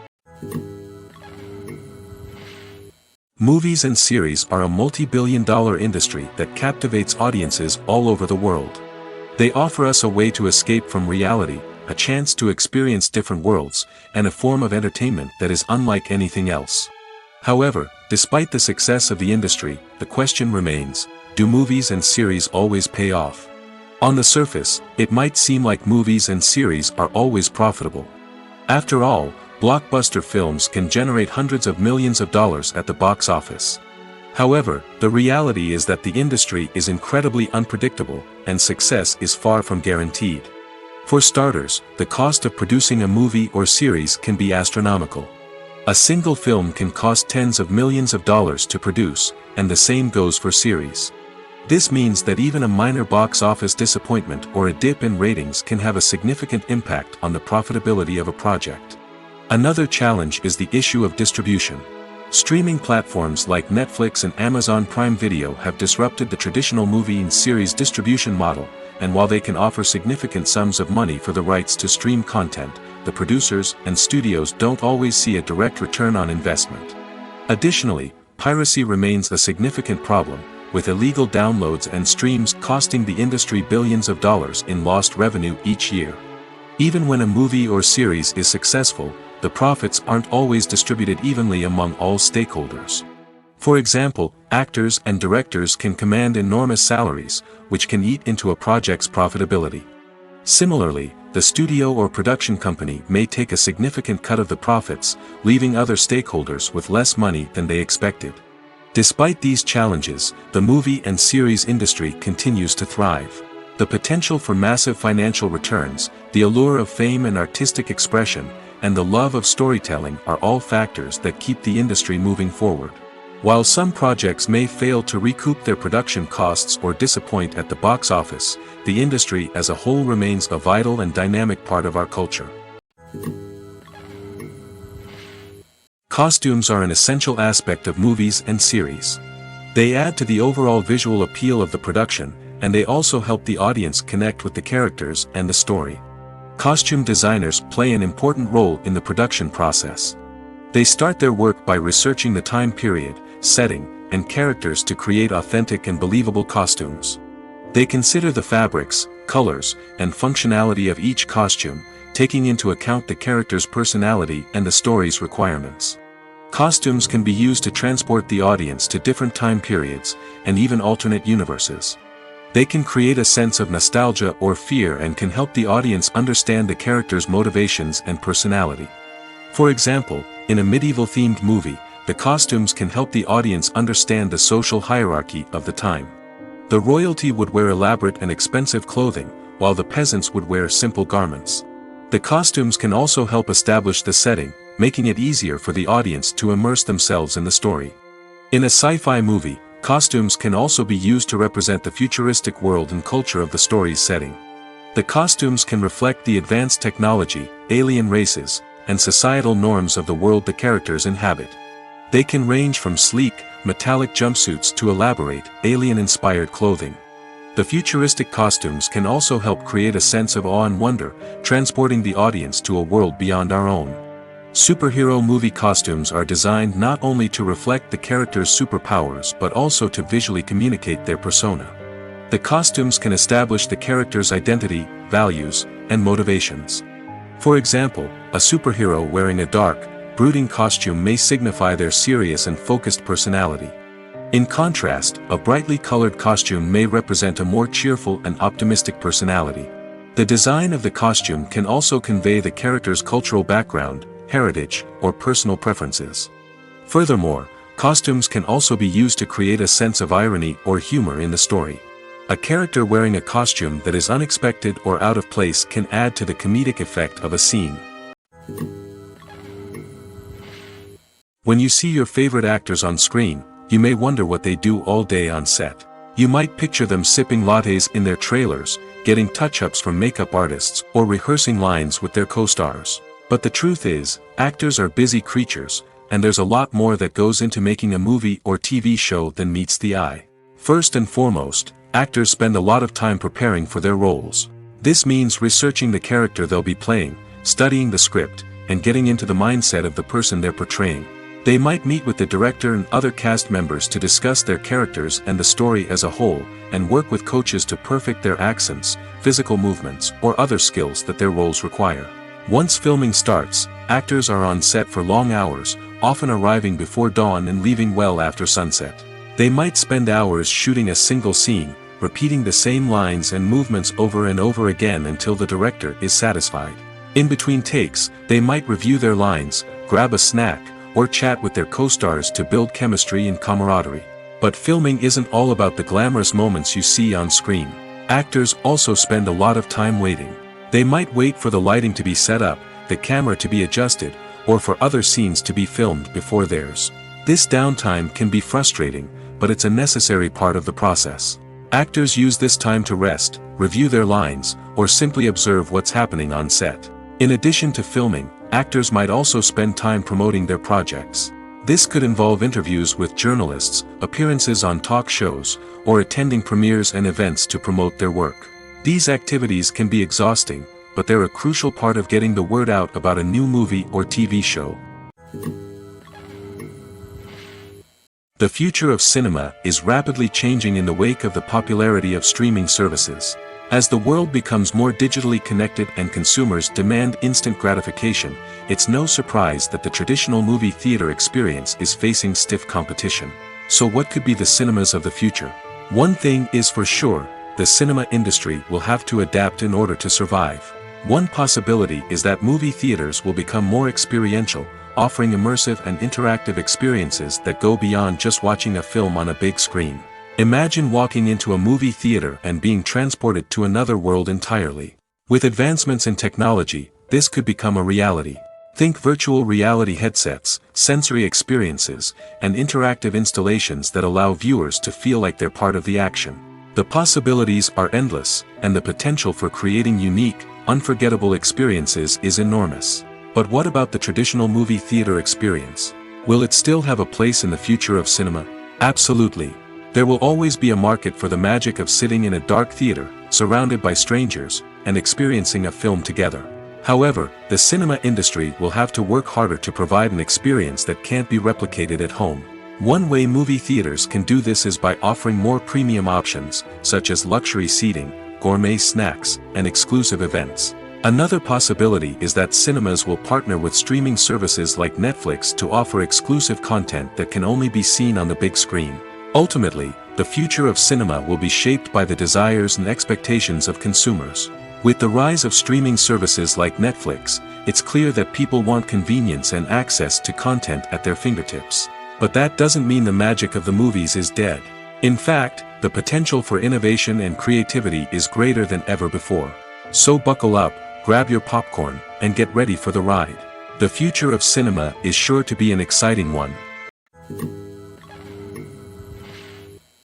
Movies and series are a multi-billion-dollar industry that captivates audiences all over the world. They offer us a way to escape from reality, a chance to experience different worlds, and a form of entertainment that is unlike anything else. However, despite the success of the industry, the question remains, do movies and series always pay off? On the surface, it might seem like movies and series are always profitable. After all, blockbuster films can generate hundreds of millions of dollars at the box office. However, the reality is that the industry is incredibly unpredictable, and success is far from guaranteed. For starters, the cost of producing a movie or series can be astronomical. A single film can cost tens of millions of dollars to produce, and the same goes for series. This means that even a minor box office disappointment or a dip in ratings can have a significant impact on the profitability of a project. Another challenge is the issue of distribution. Streaming platforms like Netflix and Amazon Prime Video have disrupted the traditional movie and series distribution model, and while they can offer significant sums of money for the rights to stream content, the producers and studios don't always see a direct return on investment. Additionally, piracy remains a significant problem, with illegal downloads and streams costing the industry billions of dollars in lost revenue each year. Even when a movie or series is successful, the profits aren't always distributed evenly among all stakeholders. For example, actors and directors can command enormous salaries, which can eat into a project's profitability. Similarly, the studio or production company may take a significant cut of the profits, leaving other stakeholders with less money than they expected. Despite these challenges, the movie and series industry continues to thrive. The potential for massive financial returns, the allure of fame and artistic expression, and the love of storytelling are all factors that keep the industry moving forward. While some projects may fail to recoup their production costs or disappoint at the box office, the industry as a whole remains a vital and dynamic part of our culture. Costumes are an essential aspect of movies and series. They add to the overall visual appeal of the production, and they also help the audience connect with the characters and the story. Costume designers play an important role in the production process. They start their work by researching the time period, setting, and characters to create authentic and believable costumes. They consider the fabrics, colors, and functionality of each costume, taking into account the character's personality and the story's requirements. Costumes can be used to transport the audience to different time periods, and even alternate universes. They can create a sense of nostalgia or fear and can help the audience understand the character's motivations and personality. For example, in a medieval-themed movie, the costumes can help the audience understand the social hierarchy of the time. The royalty would wear elaborate and expensive clothing, while the peasants would wear simple garments. The costumes can also help establish the setting, making it easier for the audience to immerse themselves in the story. In a sci-fi movie, costumes can also be used to represent the futuristic world and culture of the story's setting. The costumes can reflect the advanced technology, alien races, and societal norms of the world the characters inhabit. They can range from sleek, metallic jumpsuits to elaborate, alien-inspired clothing. The futuristic costumes can also help create a sense of awe and wonder, transporting the audience to a world beyond our own. Superhero movie costumes are designed not only to reflect the character's superpowers but also to visually communicate their persona. The costumes can establish the character's identity, values, and motivations. For example, a superhero wearing a dark, brooding costume may signify their serious and focused personality. In contrast, a brightly colored costume may represent a more cheerful and optimistic personality. The design of the costume can also convey the character's cultural background, heritage, or personal preferences. Furthermore, costumes can also be used to create a sense of irony or humor in the story. A character wearing a costume that is unexpected or out of place can add to the comedic effect of a scene. When you see your favorite actors on screen, you may wonder what they do all day on set. You might picture them sipping lattes in their trailers, getting touch-ups from makeup artists, or rehearsing lines with their co-stars. But the truth is, actors are busy creatures, and there's a lot more that goes into making a movie or TV show than meets the eye. First and foremost, actors spend a lot of time preparing for their roles. This means researching the character they'll be playing, studying the script, and getting into the mindset of the person they're portraying. They might meet with the director and other cast members to discuss their characters and the story as a whole, and work with coaches to perfect their accents, physical movements, or other skills that their roles require. Once filming starts, actors are on set for long hours, often arriving before dawn and leaving well after sunset. They might spend hours shooting a single scene, repeating the same lines and movements over and over again until the director is satisfied. In between takes, they might review their lines, grab a snack, or chat with their co-stars to build chemistry and camaraderie. But filming isn't all about the glamorous moments you see on screen. Actors also spend a lot of time waiting. They might wait for the lighting to be set up, the camera to be adjusted, or for other scenes to be filmed before theirs. This downtime can be frustrating, but it's a necessary part of the process. Actors use this time to rest, review their lines, or simply observe what's happening on set. In addition to filming, actors might also spend time promoting their projects. This could involve interviews with journalists, appearances on talk shows, or attending premieres and events to promote their work. These activities can be exhausting, but they're a crucial part of getting the word out about a new movie or TV show. The future of cinema is rapidly changing in the wake of the popularity of streaming services. As the world becomes more digitally connected and consumers demand instant gratification, it's no surprise that the traditional movie theater experience is facing stiff competition. So what could be the cinemas of the future? One thing is for sure, the cinema industry will have to adapt in order to survive. One possibility is that movie theaters will become more experiential, offering immersive and interactive experiences that go beyond just watching a film on a big screen. Imagine walking into a movie theater and being transported to another world entirely. With advancements in technology, this could become a reality. Think virtual reality headsets, sensory experiences, and interactive installations that allow viewers to feel like they're part of the action. The possibilities are endless, and the potential for creating unique, unforgettable experiences is enormous. But what about the traditional movie theater experience? Will it still have a place in the future of cinema? Absolutely. There will always be a market for the magic of sitting in a dark theater, surrounded by strangers, and experiencing a film together. However, the cinema industry will have to work harder to provide an experience that can't be replicated at home. One way movie theaters can do this is by offering more premium options, such as luxury seating, gourmet snacks, and exclusive events. Another possibility is that cinemas will partner with streaming services like Netflix to offer exclusive content that can only be seen on the big screen. Ultimately, the future of cinema will be shaped by the desires and expectations of consumers. With the rise of streaming services like Netflix, it's clear that people want convenience and access to content at their fingertips. But that doesn't mean the magic of the movies is dead. In fact, the potential for innovation and creativity is greater than ever before. So buckle up, grab your popcorn, and get ready for the ride. The future of cinema is sure to be an exciting one.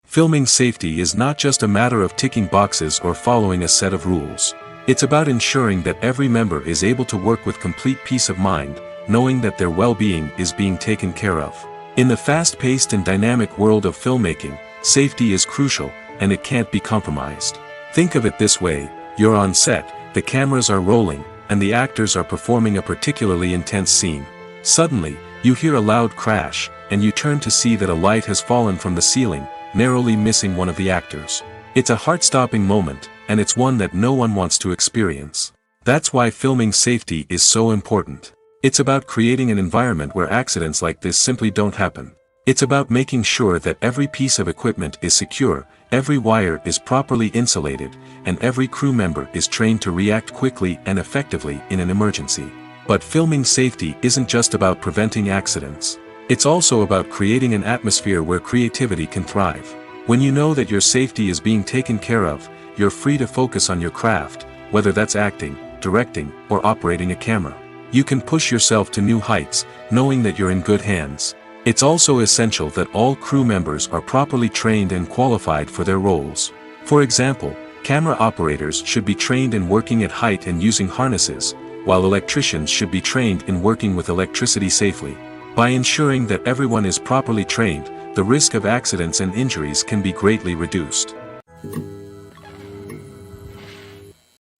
Filming safety is not just a matter of ticking boxes or following a set of rules. It's about ensuring that every member is able to work with complete peace of mind, knowing that their well-being is being taken care of. In the fast-paced and dynamic world of filmmaking, safety is crucial, and it can't be compromised. Think of it this way, you're on set, the cameras are rolling, and the actors are performing a particularly intense scene. Suddenly, you hear a loud crash, and you turn to see that a light has fallen from the ceiling, narrowly missing one of the actors. It's a heart-stopping moment, and it's one that no one wants to experience. That's why filming safety is so important. It's about creating an environment where accidents like this simply don't happen. It's about making sure that every piece of equipment is secure, every wire is properly insulated, and every crew member is trained to react quickly and effectively in an emergency. But filming safety isn't just about preventing accidents. It's also about creating an atmosphere where creativity can thrive. When you know that your safety is being taken care of, you're free to focus on your craft, whether that's acting, directing, or operating a camera. You can push yourself to new heights, knowing that you're in good hands. It's also essential that all crew members are properly trained and qualified for their roles. For example, camera operators should be trained in working at height and using harnesses, while electricians should be trained in working with electricity safely. By ensuring that everyone is properly trained, the risk of accidents and injuries can be greatly reduced.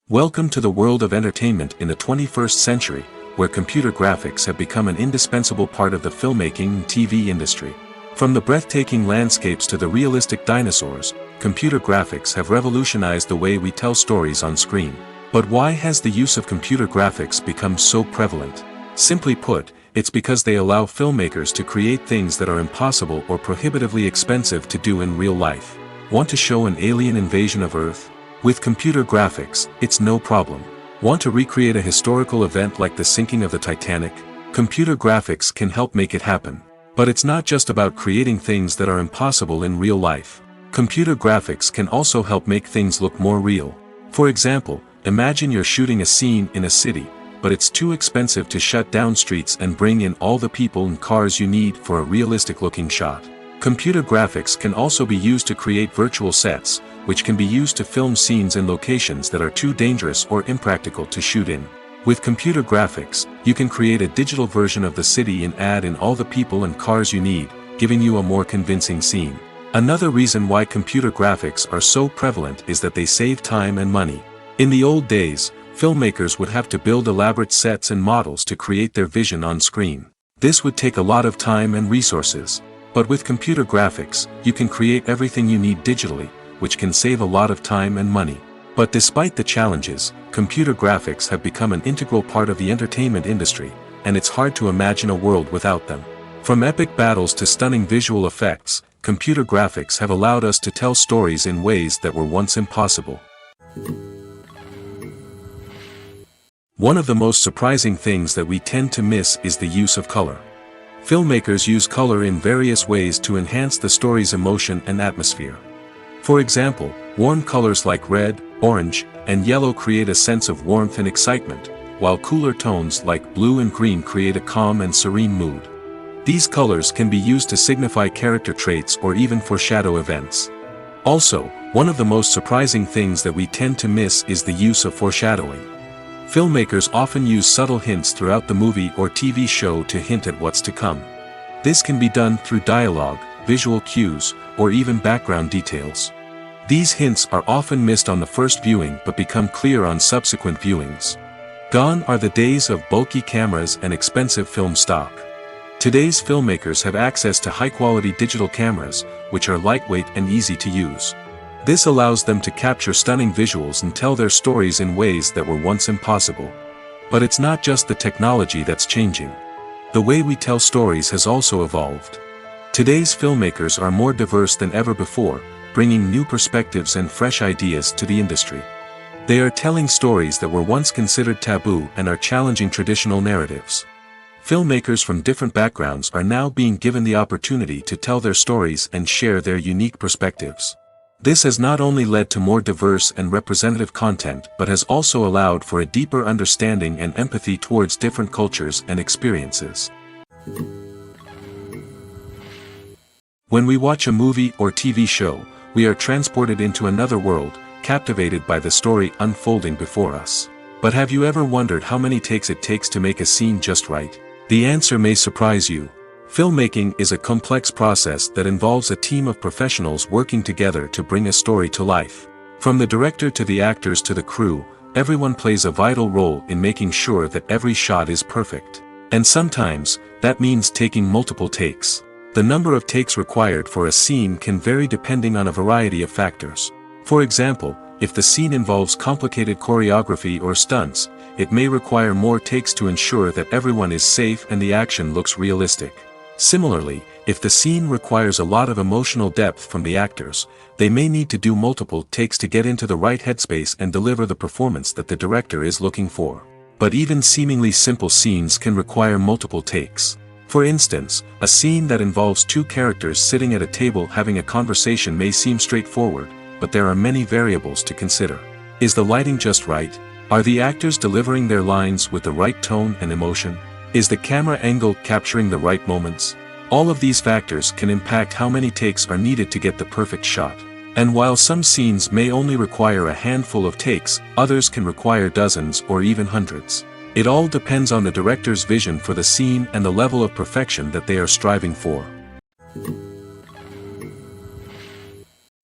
Welcome to the world of entertainment in the 21st century, where computer graphics have become an indispensable part of the filmmaking and TV industry. From the breathtaking landscapes to the realistic dinosaurs, computer graphics have revolutionized the way we tell stories on screen. But why has the use of computer graphics become so prevalent? Simply put, it's because they allow filmmakers to create things that are impossible or prohibitively expensive to do in real life. Want to show an alien invasion of Earth? With computer graphics, it's no problem. Want to recreate a historical event like the sinking of the Titanic? Computer graphics can help make it happen. But it's not just about creating things that are impossible in real life. Computer graphics can also help make things look more real. For example, imagine you're shooting a scene in a city, but it's too expensive to shut down streets and bring in all the people and cars you need for a realistic-looking shot. Computer graphics can also be used to create virtual sets, which can be used to film scenes in locations that are too dangerous or impractical to shoot in. With computer graphics, you can create a digital version of the city and add in all the people and cars you need, giving you a more convincing scene. Another reason why computer graphics are so prevalent is that they save time and money. In the old days, filmmakers would have to build elaborate sets and models to create their vision on screen. This would take a lot of time and resources. But with computer graphics, you can create everything you need digitally, which can save a lot of time and money. But despite the challenges, computer graphics have become an integral part of the entertainment industry, and it's hard to imagine a world without them. From epic battles to stunning visual effects, computer graphics have allowed us to tell stories in ways that were once impossible. One of the most surprising things that we tend to miss is the use of color. Filmmakers use color in various ways to enhance the story's emotion and atmosphere. For example, warm colors like red, orange, and yellow create a sense of warmth and excitement, while cooler tones like blue and green create a calm and serene mood. These colors can be used to signify character traits or even foreshadow events. Also, one of the most surprising things that we tend to miss is the use of foreshadowing. Filmmakers often use subtle hints throughout the movie or TV show to hint at what's to come. This can be done through dialogue, visual cues, or even background details. These hints are often missed on the first viewing but become clear on subsequent viewings. Gone are the days of bulky cameras and expensive film stock. Today's filmmakers have access to high-quality digital cameras, which are lightweight and easy to use. This allows them to capture stunning visuals and tell their stories in ways that were once impossible. But it's not just the technology that's changing. The way we tell stories has also evolved. Today's filmmakers are more diverse than ever before, bringing new perspectives and fresh ideas to the industry. They are telling stories that were once considered taboo and are challenging traditional narratives. Filmmakers from different backgrounds are now being given the opportunity to tell their stories and share their unique perspectives. This has not only led to more diverse and representative content but has also allowed for a deeper understanding and empathy towards different cultures and experiences. When we watch a movie or TV show, we are transported into another world, captivated by the story unfolding before us. But have you ever wondered how many takes it takes to make a scene just right? The answer may surprise you. Filmmaking is a complex process that involves a team of professionals working together to bring a story to life. From the director to the actors to the crew, everyone plays a vital role in making sure that every shot is perfect. And sometimes, that means taking multiple takes. The number of takes required for a scene can vary depending on a variety of factors. For example, if the scene involves complicated choreography or stunts, it may require more takes to ensure that everyone is safe and the action looks realistic. Similarly, if the scene requires a lot of emotional depth from the actors, they may need to do multiple takes to get into the right headspace and deliver the performance that the director is looking for. But even seemingly simple scenes can require multiple takes. For instance, a scene that involves two characters sitting at a table having a conversation may seem straightforward, but there are many variables to consider. Is the lighting just right? Are the actors delivering their lines with the right tone and emotion? Is the camera angle capturing the right moments? All of these factors can impact how many takes are needed to get the perfect shot. And while some scenes may only require a handful of takes, others can require dozens or even hundreds. It all depends on the director's vision for the scene and the level of perfection that they are striving for.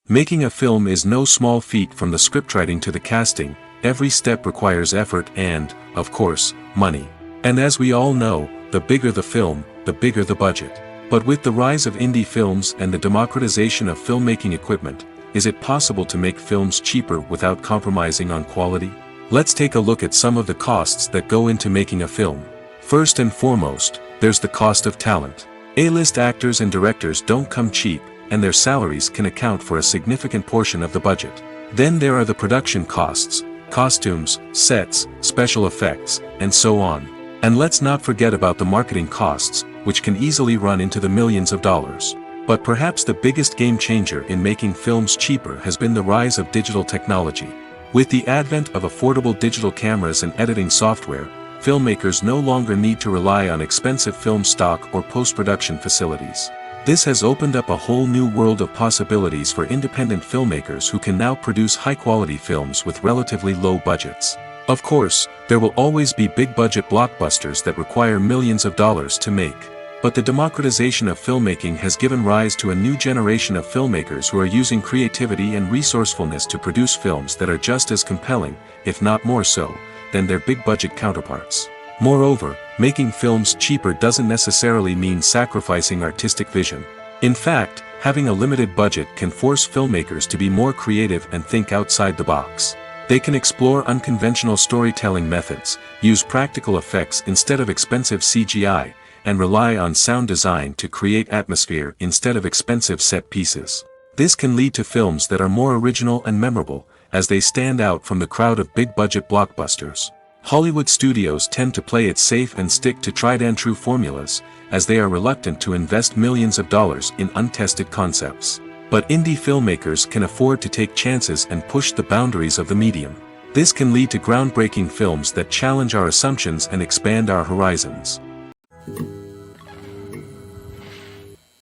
Making a film is no small feat. From the scriptwriting to the casting, every step requires effort and, of course, money. And as we all know, the bigger the film, the bigger the budget. But with the rise of indie films and the democratization of filmmaking equipment, is it possible to make films cheaper without compromising on quality? Let's take a look at some of the costs that go into making a film. First and foremost, there's the cost of talent. A-list actors and directors don't come cheap, and their salaries can account for a significant portion of the budget. Then there are the production costs, costumes, sets, special effects, and so on. And let's not forget about the marketing costs, which can easily run into the millions of dollars. But perhaps the biggest game changer in making films cheaper has been the rise of digital technology. With the advent of affordable digital cameras and editing software, filmmakers no longer need to rely on expensive film stock or post-production facilities. This has opened up a whole new world of possibilities for independent filmmakers who can now produce high-quality films with relatively low budgets. Of course, there will always be big-budget blockbusters that require millions of dollars to make. But the democratization of filmmaking has given rise to a new generation of filmmakers who are using creativity and resourcefulness to produce films that are just as compelling, if not more so, than their big-budget counterparts. Moreover, making films cheaper doesn't necessarily mean sacrificing artistic vision. In fact, having a limited budget can force filmmakers to be more creative and think outside the box. They can explore unconventional storytelling methods, use practical effects instead of expensive CGI, and rely on sound design to create atmosphere instead of expensive set pieces. This can lead to films that are more original and memorable, as they stand out from the crowd of big-budget blockbusters. Hollywood studios tend to play it safe and stick to tried-and-true formulas, as they are reluctant to invest millions of dollars in untested concepts. But indie filmmakers can afford to take chances and push the boundaries of the medium. This can lead to groundbreaking films that challenge our assumptions and expand our horizons.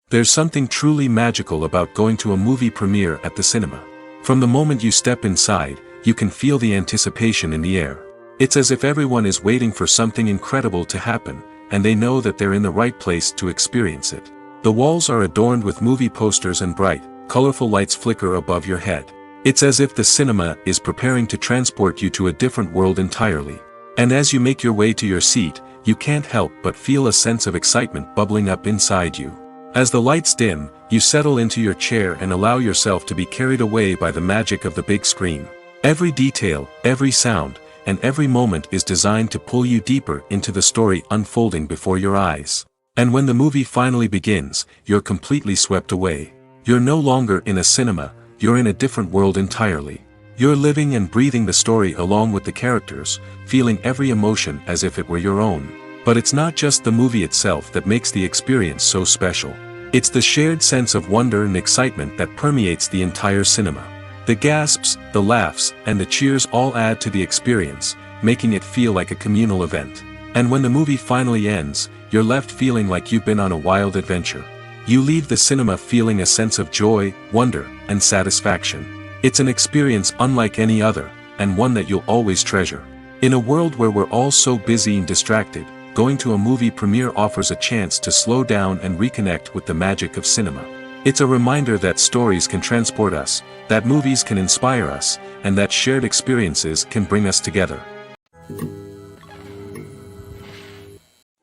There's something truly magical about going to a movie premiere at the cinema. From the moment you step inside, you can feel the anticipation in the air. It's as if everyone is waiting for something incredible to happen, and they know that they're in the right place to experience it. The walls are adorned with movie posters and bright, colorful lights flicker above your head. It's as if the cinema is preparing to transport you to a different world entirely. And as you make your way to your seat, you can't help but feel a sense of excitement bubbling up inside you. As the lights dim, you settle into your chair and allow yourself to be carried away by the magic of the big screen. Every detail, every sound, and every moment is designed to pull you deeper into the story unfolding before your eyes. And when the movie finally begins, you're completely swept away. You're no longer in a cinema, you're in a different world entirely. You're living and breathing the story along with the characters, feeling every emotion as if it were your own. But it's not just the movie itself that makes the experience so special. It's the shared sense of wonder and excitement that permeates the entire cinema. The gasps, the laughs, and the cheers all add to the experience, making it feel like a communal event. And when the movie finally ends, you're left feeling like you've been on a wild adventure. You leave the cinema feeling a sense of joy, wonder, and satisfaction. It's an experience unlike any other, and one that you'll always treasure. In a world where we're all so busy and distracted, going to a movie premiere offers a chance to slow down and reconnect with the magic of cinema. It's a reminder that stories can transport us, that movies can inspire us, and that shared experiences can bring us together.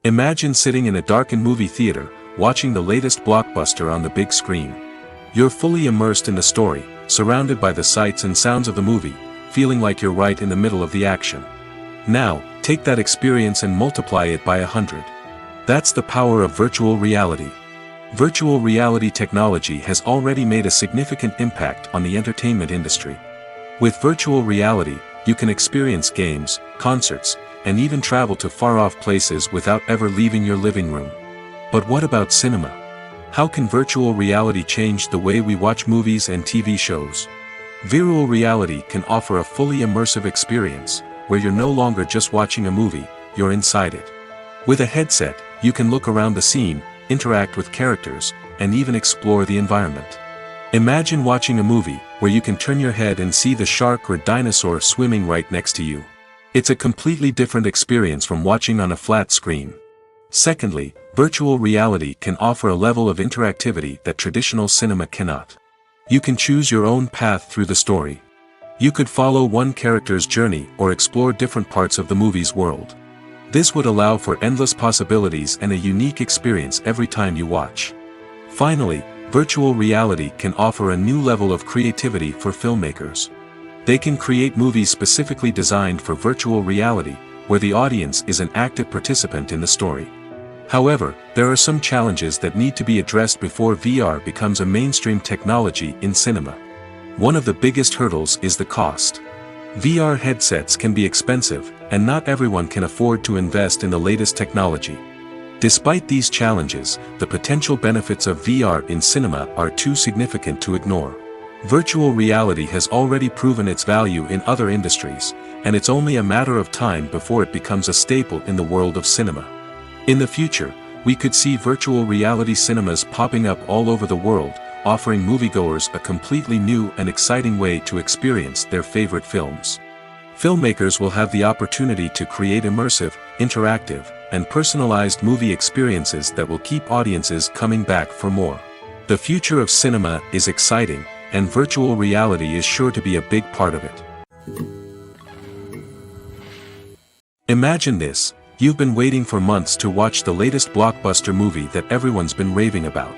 Imagine sitting in a darkened movie theater, watching the latest blockbuster on the big screen. You're fully immersed in the story, surrounded by the sights and sounds of the movie, feeling like you're right in the middle of the action. Now, take that experience and multiply it by 100. That's the power of virtual reality. Virtual reality technology has already made a significant impact on the entertainment industry. With virtual reality, you can experience games, concerts, and even travel to far-off places without ever leaving your living room. But what about cinema? How can virtual reality change the way we watch movies and TV shows? Virtual reality can offer a fully immersive experience, where you're no longer just watching a movie, you're inside it. With a headset, you can look around the scene, interact with characters, and even explore the environment. Imagine watching a movie, where you can turn your head and see the shark or dinosaur swimming right next to you. It's a completely different experience from watching on a flat screen. Secondly, virtual reality can offer a level of interactivity that traditional cinema cannot. You can choose your own path through the story. You could follow one character's journey or explore different parts of the movie's world. This would allow for endless possibilities and a unique experience every time you watch. Finally, virtual reality can offer a new level of creativity for filmmakers. They can create movies specifically designed for virtual reality, where the audience is an active participant in the story. However, there are some challenges that need to be addressed before VR becomes a mainstream technology in cinema. One of the biggest hurdles is the cost. VR headsets can be expensive, and not everyone can afford to invest in the latest technology. Despite these challenges, the potential benefits of VR in cinema are too significant to ignore. Virtual reality has already proven its value in other industries, and it's only a matter of time before it becomes a staple in the world of cinema. In the future, we could see virtual reality cinemas popping up all over the world, offering moviegoers a completely new and exciting way to experience their favorite films. Filmmakers will have the opportunity to create immersive, interactive, and personalized movie experiences that will keep audiences coming back for more. The future of cinema is exciting, and virtual reality is sure to be a big part of it. Imagine this, you've been waiting for months to watch the latest blockbuster movie that everyone's been raving about.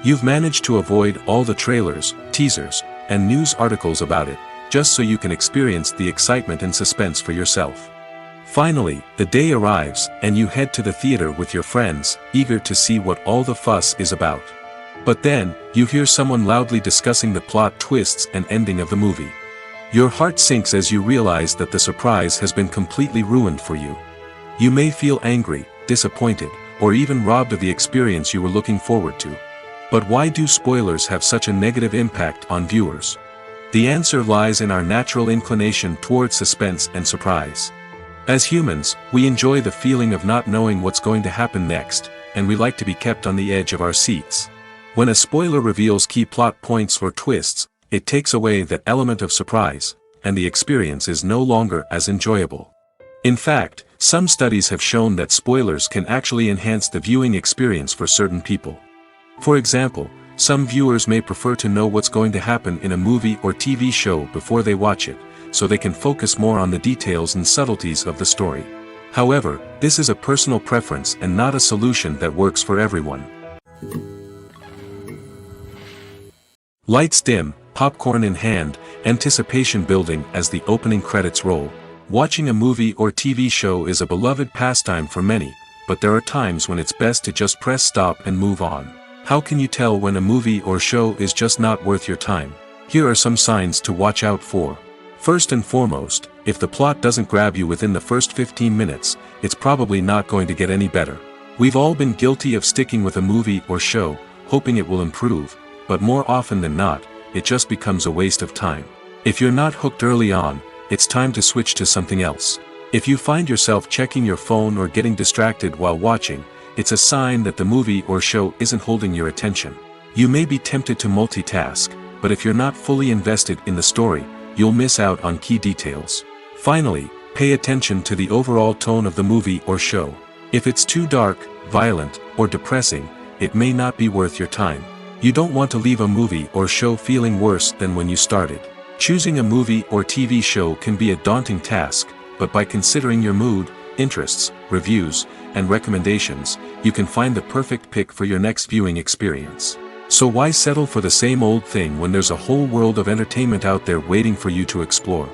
You've managed to avoid all the trailers, teasers, and news articles about it, just so you can experience the excitement and suspense for yourself. Finally, the day arrives, and you head to the theater with your friends, eager to see what all the fuss is about. But then, you hear someone loudly discussing the plot twists and ending of the movie. Your heart sinks as you realize that the surprise has been completely ruined for you. You may feel angry, disappointed, or even robbed of the experience you were looking forward to. But why do spoilers have such a negative impact on viewers? The answer lies in our natural inclination towards suspense and surprise. As humans, we enjoy the feeling of not knowing what's going to happen next, and we like to be kept on the edge of our seats. When a spoiler reveals key plot points or twists, it takes away that element of surprise, and the experience is no longer as enjoyable. In fact, some studies have shown that spoilers can actually enhance the viewing experience for certain people. For example, some viewers may prefer to know what's going to happen in a movie or TV show before they watch it, so they can focus more on the details and subtleties of the story. However, this is a personal preference and not a solution that works for everyone. Lights dim, popcorn in hand, anticipation building as the opening credits roll. Watching a movie or TV show is a beloved pastime for many, but there are times when it's best to just press stop and move on. How can you tell when a movie or show is just not worth your time? Here are some signs to watch out for. First and foremost, if the plot doesn't grab you within the first 15 minutes, it's probably not going to get any better. We've all been guilty of sticking with a movie or show, hoping it will improve, but more often than not, it just becomes a waste of time. If you're not hooked early on, it's time to switch to something else. If you find yourself checking your phone or getting distracted while watching, it's a sign that the movie or show isn't holding your attention. You may be tempted to multitask, but if you're not fully invested in the story, you'll miss out on key details. Finally, pay attention to the overall tone of the movie or show. If it's too dark, violent, or depressing, it may not be worth your time. You don't want to leave a movie or show feeling worse than when you started. Choosing a movie or TV show can be a daunting task, but by considering your mood, interests, reviews, and recommendations, you can find the perfect pick for your next viewing experience. So why settle for the same old thing when there's a whole world of entertainment out there waiting for you to explore?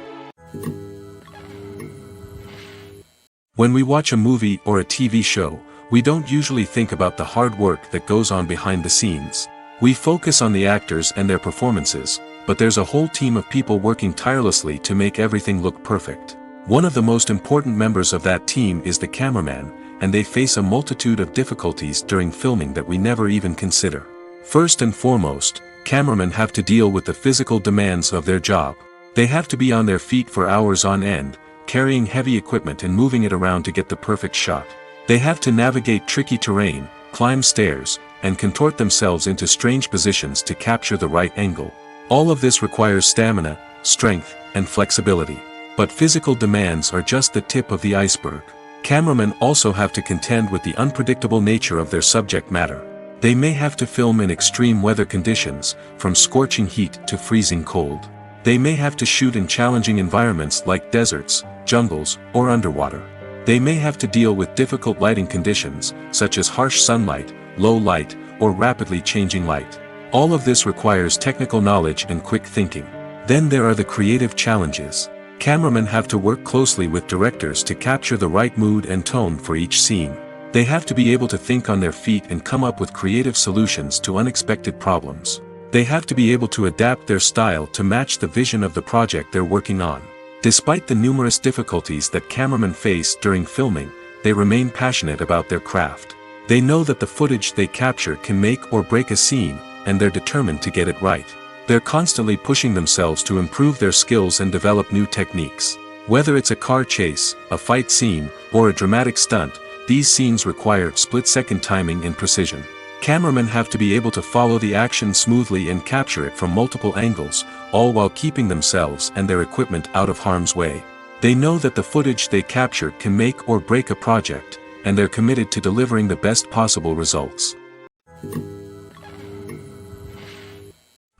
When we watch a movie or a TV show, we don't usually think about the hard work that goes on behind the scenes. We focus on the actors and their performances, but there's a whole team of people working tirelessly to make everything look perfect. One of the most important members of that team is the cameraman, and they face a multitude of difficulties during filming that we never even consider. First and foremost, cameramen have to deal with the physical demands of their job. They have to be on their feet for hours on end, carrying heavy equipment and moving it around to get the perfect shot. They have to navigate tricky terrain, climb stairs, and contort themselves into strange positions to capture the right angle. All of this requires stamina, strength, and flexibility. But physical demands are just the tip of the iceberg. Cameramen also have to contend with the unpredictable nature of their subject matter. They may have to film in extreme weather conditions, from scorching heat to freezing cold. They may have to shoot in challenging environments like deserts, jungles, or underwater. They may have to deal with difficult lighting conditions, such as harsh sunlight, low light, or rapidly changing light. All of this requires technical knowledge and quick thinking. Then there are the creative challenges. Cameramen have to work closely with directors to capture the right mood and tone for each scene. They have to be able to think on their feet and come up with creative solutions to unexpected problems. They have to be able to adapt their style to match the vision of the project they're working on. Despite the numerous difficulties that cameramen face during filming, they remain passionate about their craft. They know that the footage they capture can make or break a scene, and they're determined to get it right. They're constantly pushing themselves to improve their skills and develop new techniques. Whether it's a car chase, a fight scene, or a dramatic stunt, these scenes require split-second timing and precision. Cameramen have to be able to follow the action smoothly and capture it from multiple angles, all while keeping themselves and their equipment out of harm's way. They know that the footage they capture can make or break a project, and they're committed to delivering the best possible results.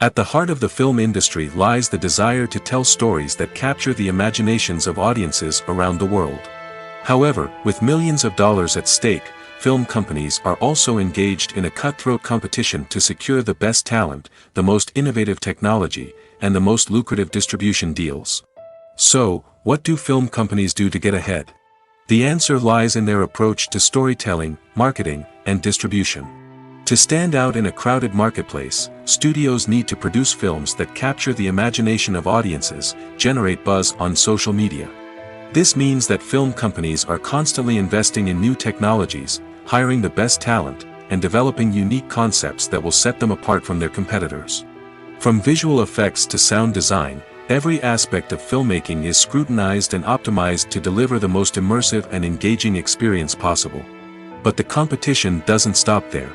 At the heart of the film industry lies the desire to tell stories that capture the imaginations of audiences around the world. However, with millions of dollars at stake, film companies are also engaged in a cutthroat competition to secure the best talent, the most innovative technology, and the most lucrative distribution deals. So, what do film companies do to get ahead? The answer lies in their approach to storytelling, marketing, and distribution. To stand out in a crowded marketplace, studios need to produce films that capture the imagination of audiences, generate buzz on social media. This means that film companies are constantly investing in new technologies, hiring the best talent, and developing unique concepts that will set them apart from their competitors. From visual effects to sound design, every aspect of filmmaking is scrutinized and optimized to deliver the most immersive and engaging experience possible. But the competition doesn't stop there.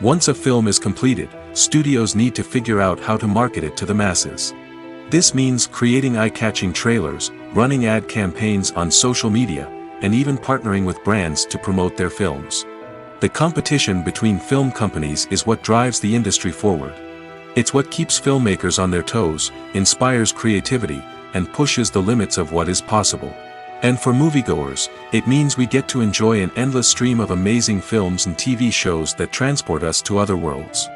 Once a film is completed, studios need to figure out how to market it to the masses. This means creating eye-catching trailers, running ad campaigns on social media, and even partnering with brands to promote their films. The competition between film companies is what drives the industry forward. It's what keeps filmmakers on their toes, inspires creativity, and pushes the limits of what is possible. And for moviegoers, it means we get to enjoy an endless stream of amazing films and TV shows that transport us to other worlds.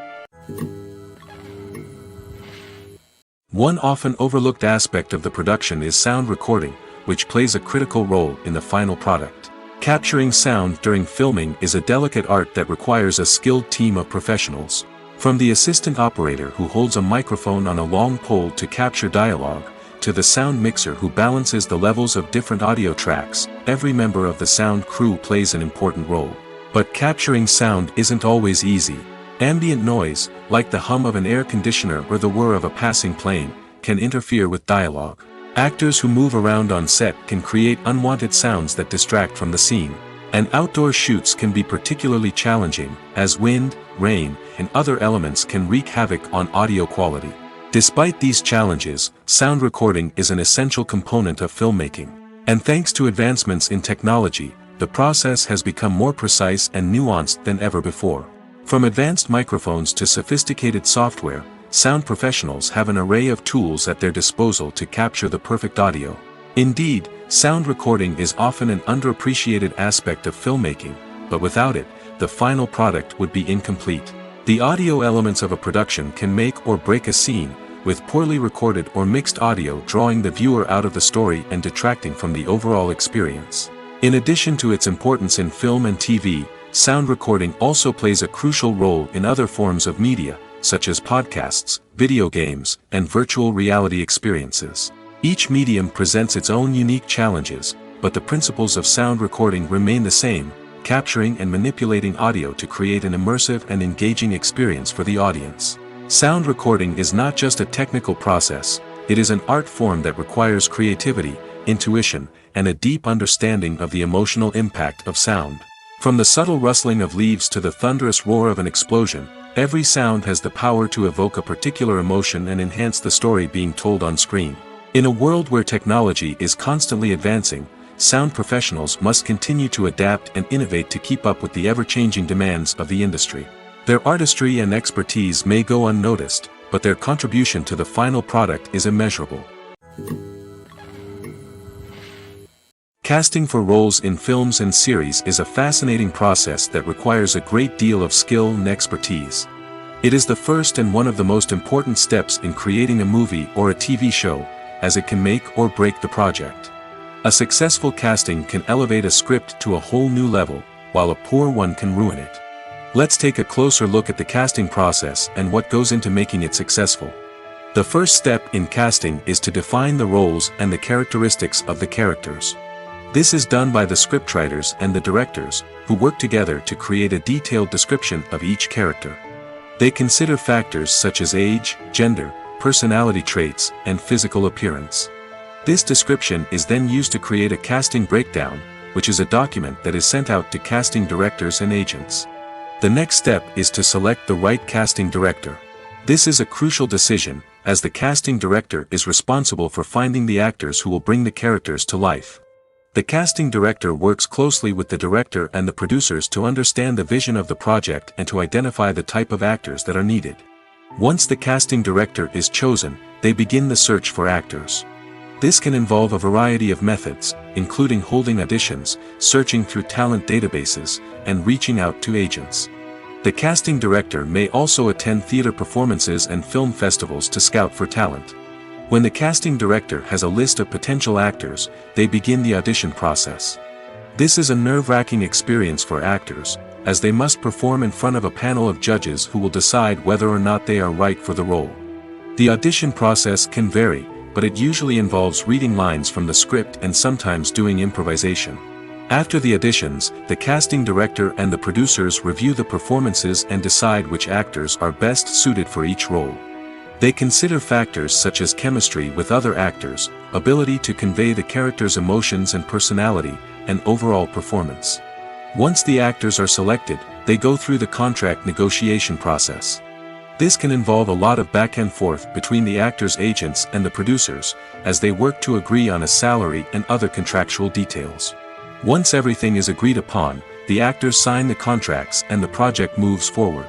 One often overlooked aspect of the production is sound recording, which plays a critical role in the final product. Capturing sound during filming is a delicate art that requires a skilled team of professionals. From the assistant operator who holds a microphone on a long pole to capture dialogue, to the sound mixer who balances the levels of different audio tracks, every member of the sound crew plays an important role. But capturing sound isn't always easy. Ambient noise, like the hum of an air conditioner or the whir of a passing plane, can interfere with dialogue. Actors who move around on set can create unwanted sounds that distract from the scene. And outdoor shoots can be particularly challenging, as wind, rain, and other elements can wreak havoc on audio quality. Despite these challenges, sound recording is an essential component of filmmaking. And thanks to advancements in technology, the process has become more precise and nuanced than ever before. From advanced microphones to sophisticated software, sound professionals have an array of tools at their disposal to capture the perfect audio. Indeed, sound recording is often an underappreciated aspect of filmmaking, but without it, the final product would be incomplete. The audio elements of a production can make or break a scene, with poorly recorded or mixed audio drawing the viewer out of the story and detracting from the overall experience. In addition to its importance in film and TV, sound recording also plays a crucial role in other forms of media, such as podcasts, video games, and virtual reality experiences. Each medium presents its own unique challenges, but the principles of sound recording remain the same, capturing and manipulating audio to create an immersive and engaging experience for the audience. Sound recording is not just a technical process, it is an art form that requires creativity, intuition, and a deep understanding of the emotional impact of sound. From the subtle rustling of leaves to the thunderous roar of an explosion, every sound has the power to evoke a particular emotion and enhance the story being told on screen. In a world where technology is constantly advancing, sound professionals must continue to adapt and innovate to keep up with the ever-changing demands of the industry. Their artistry and expertise may go unnoticed, but their contribution to the final product is immeasurable. Casting for roles in films and series is a fascinating process that requires a great deal of skill and expertise. It is the first and one of the most important steps in creating a movie or a TV show, as it can make or break the project. A successful casting can elevate a script to a whole new level, while a poor one can ruin it. Let's take a closer look at the casting process and what goes into making it successful. The first step in casting is to define the roles and the characteristics of the characters. This is done by the scriptwriters and the directors, who work together to create a detailed description of each character. They consider factors such as age, gender, personality traits, and physical appearance. This description is then used to create a casting breakdown, which is a document that is sent out to casting directors and agents. The next step is to select the right casting director. This is a crucial decision, as the casting director is responsible for finding the actors who will bring the characters to life. The casting director works closely with the director and the producers to understand the vision of the project and to identify the type of actors that are needed. Once the casting director is chosen, they begin the search for actors. This can involve a variety of methods, including holding auditions, searching through talent databases, and reaching out to agents. The casting director may also attend theater performances and film festivals to scout for talent. When the casting director has a list of potential actors, they begin the audition process. This is a nerve-wracking experience for actors, as they must perform in front of a panel of judges who will decide whether or not they are right for the role. The audition process can vary, but it usually involves reading lines from the script and sometimes doing improvisation. After the auditions, the casting director and the producers review the performances and decide which actors are best suited for each role. They consider factors such as chemistry with other actors, ability to convey the character's emotions and personality, and overall performance. Once the actors are selected, they go through the contract negotiation process. This can involve a lot of back and forth between the actors' agents and the producers, as they work to agree on a salary and other contractual details. Once everything is agreed upon, the actors sign the contracts and the project moves forward.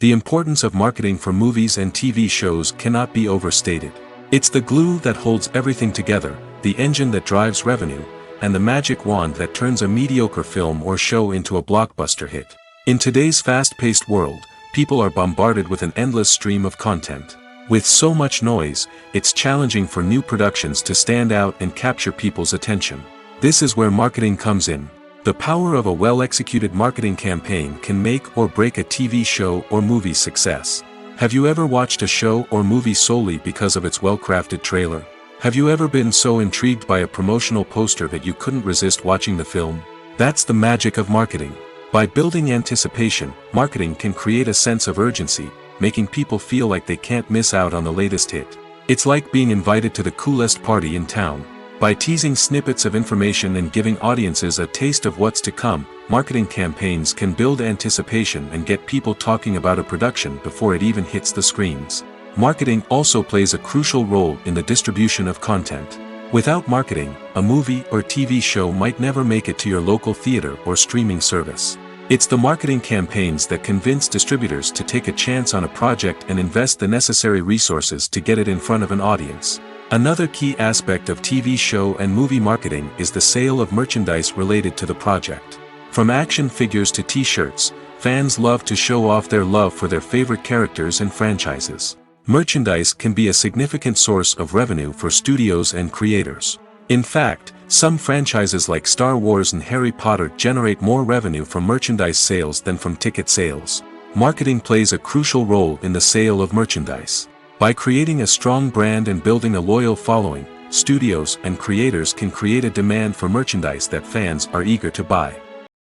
The importance of marketing for movies and TV shows cannot be overstated. It's the glue that holds everything together, the engine that drives revenue, and the magic wand that turns a mediocre film or show into a blockbuster hit. In today's fast-paced world, people are bombarded with an endless stream of content. With so much noise, it's challenging for new productions to stand out and capture people's attention. This is where marketing comes in. The power of a well-executed marketing campaign can make or break a TV show or movie's success. Have you ever watched a show or movie solely because of its well-crafted trailer? Have you ever been so intrigued by a promotional poster that you couldn't resist watching the film? That's the magic of marketing. By building anticipation, marketing can create a sense of urgency, making people feel like they can't miss out on the latest hit. It's like being invited to the coolest party in town. By teasing snippets of information and giving audiences a taste of what's to come, marketing campaigns can build anticipation and get people talking about a production before it even hits the screens. Marketing also plays a crucial role in the distribution of content. Without marketing, a movie or TV show might never make it to your local theater or streaming service. It's the marketing campaigns that convince distributors to take a chance on a project and invest the necessary resources to get it in front of an audience. Another key aspect of TV show and movie marketing is the sale of merchandise related to the project. From action figures to t-shirts, fans love to show off their love for their favorite characters and franchises. Merchandise can be a significant source of revenue for studios and creators. In fact, some franchises like Star Wars and Harry Potter generate more revenue from merchandise sales than from ticket sales. Marketing plays a crucial role in the sale of merchandise. By creating a strong brand and building a loyal following, studios and creators can create a demand for merchandise that fans are eager to buy.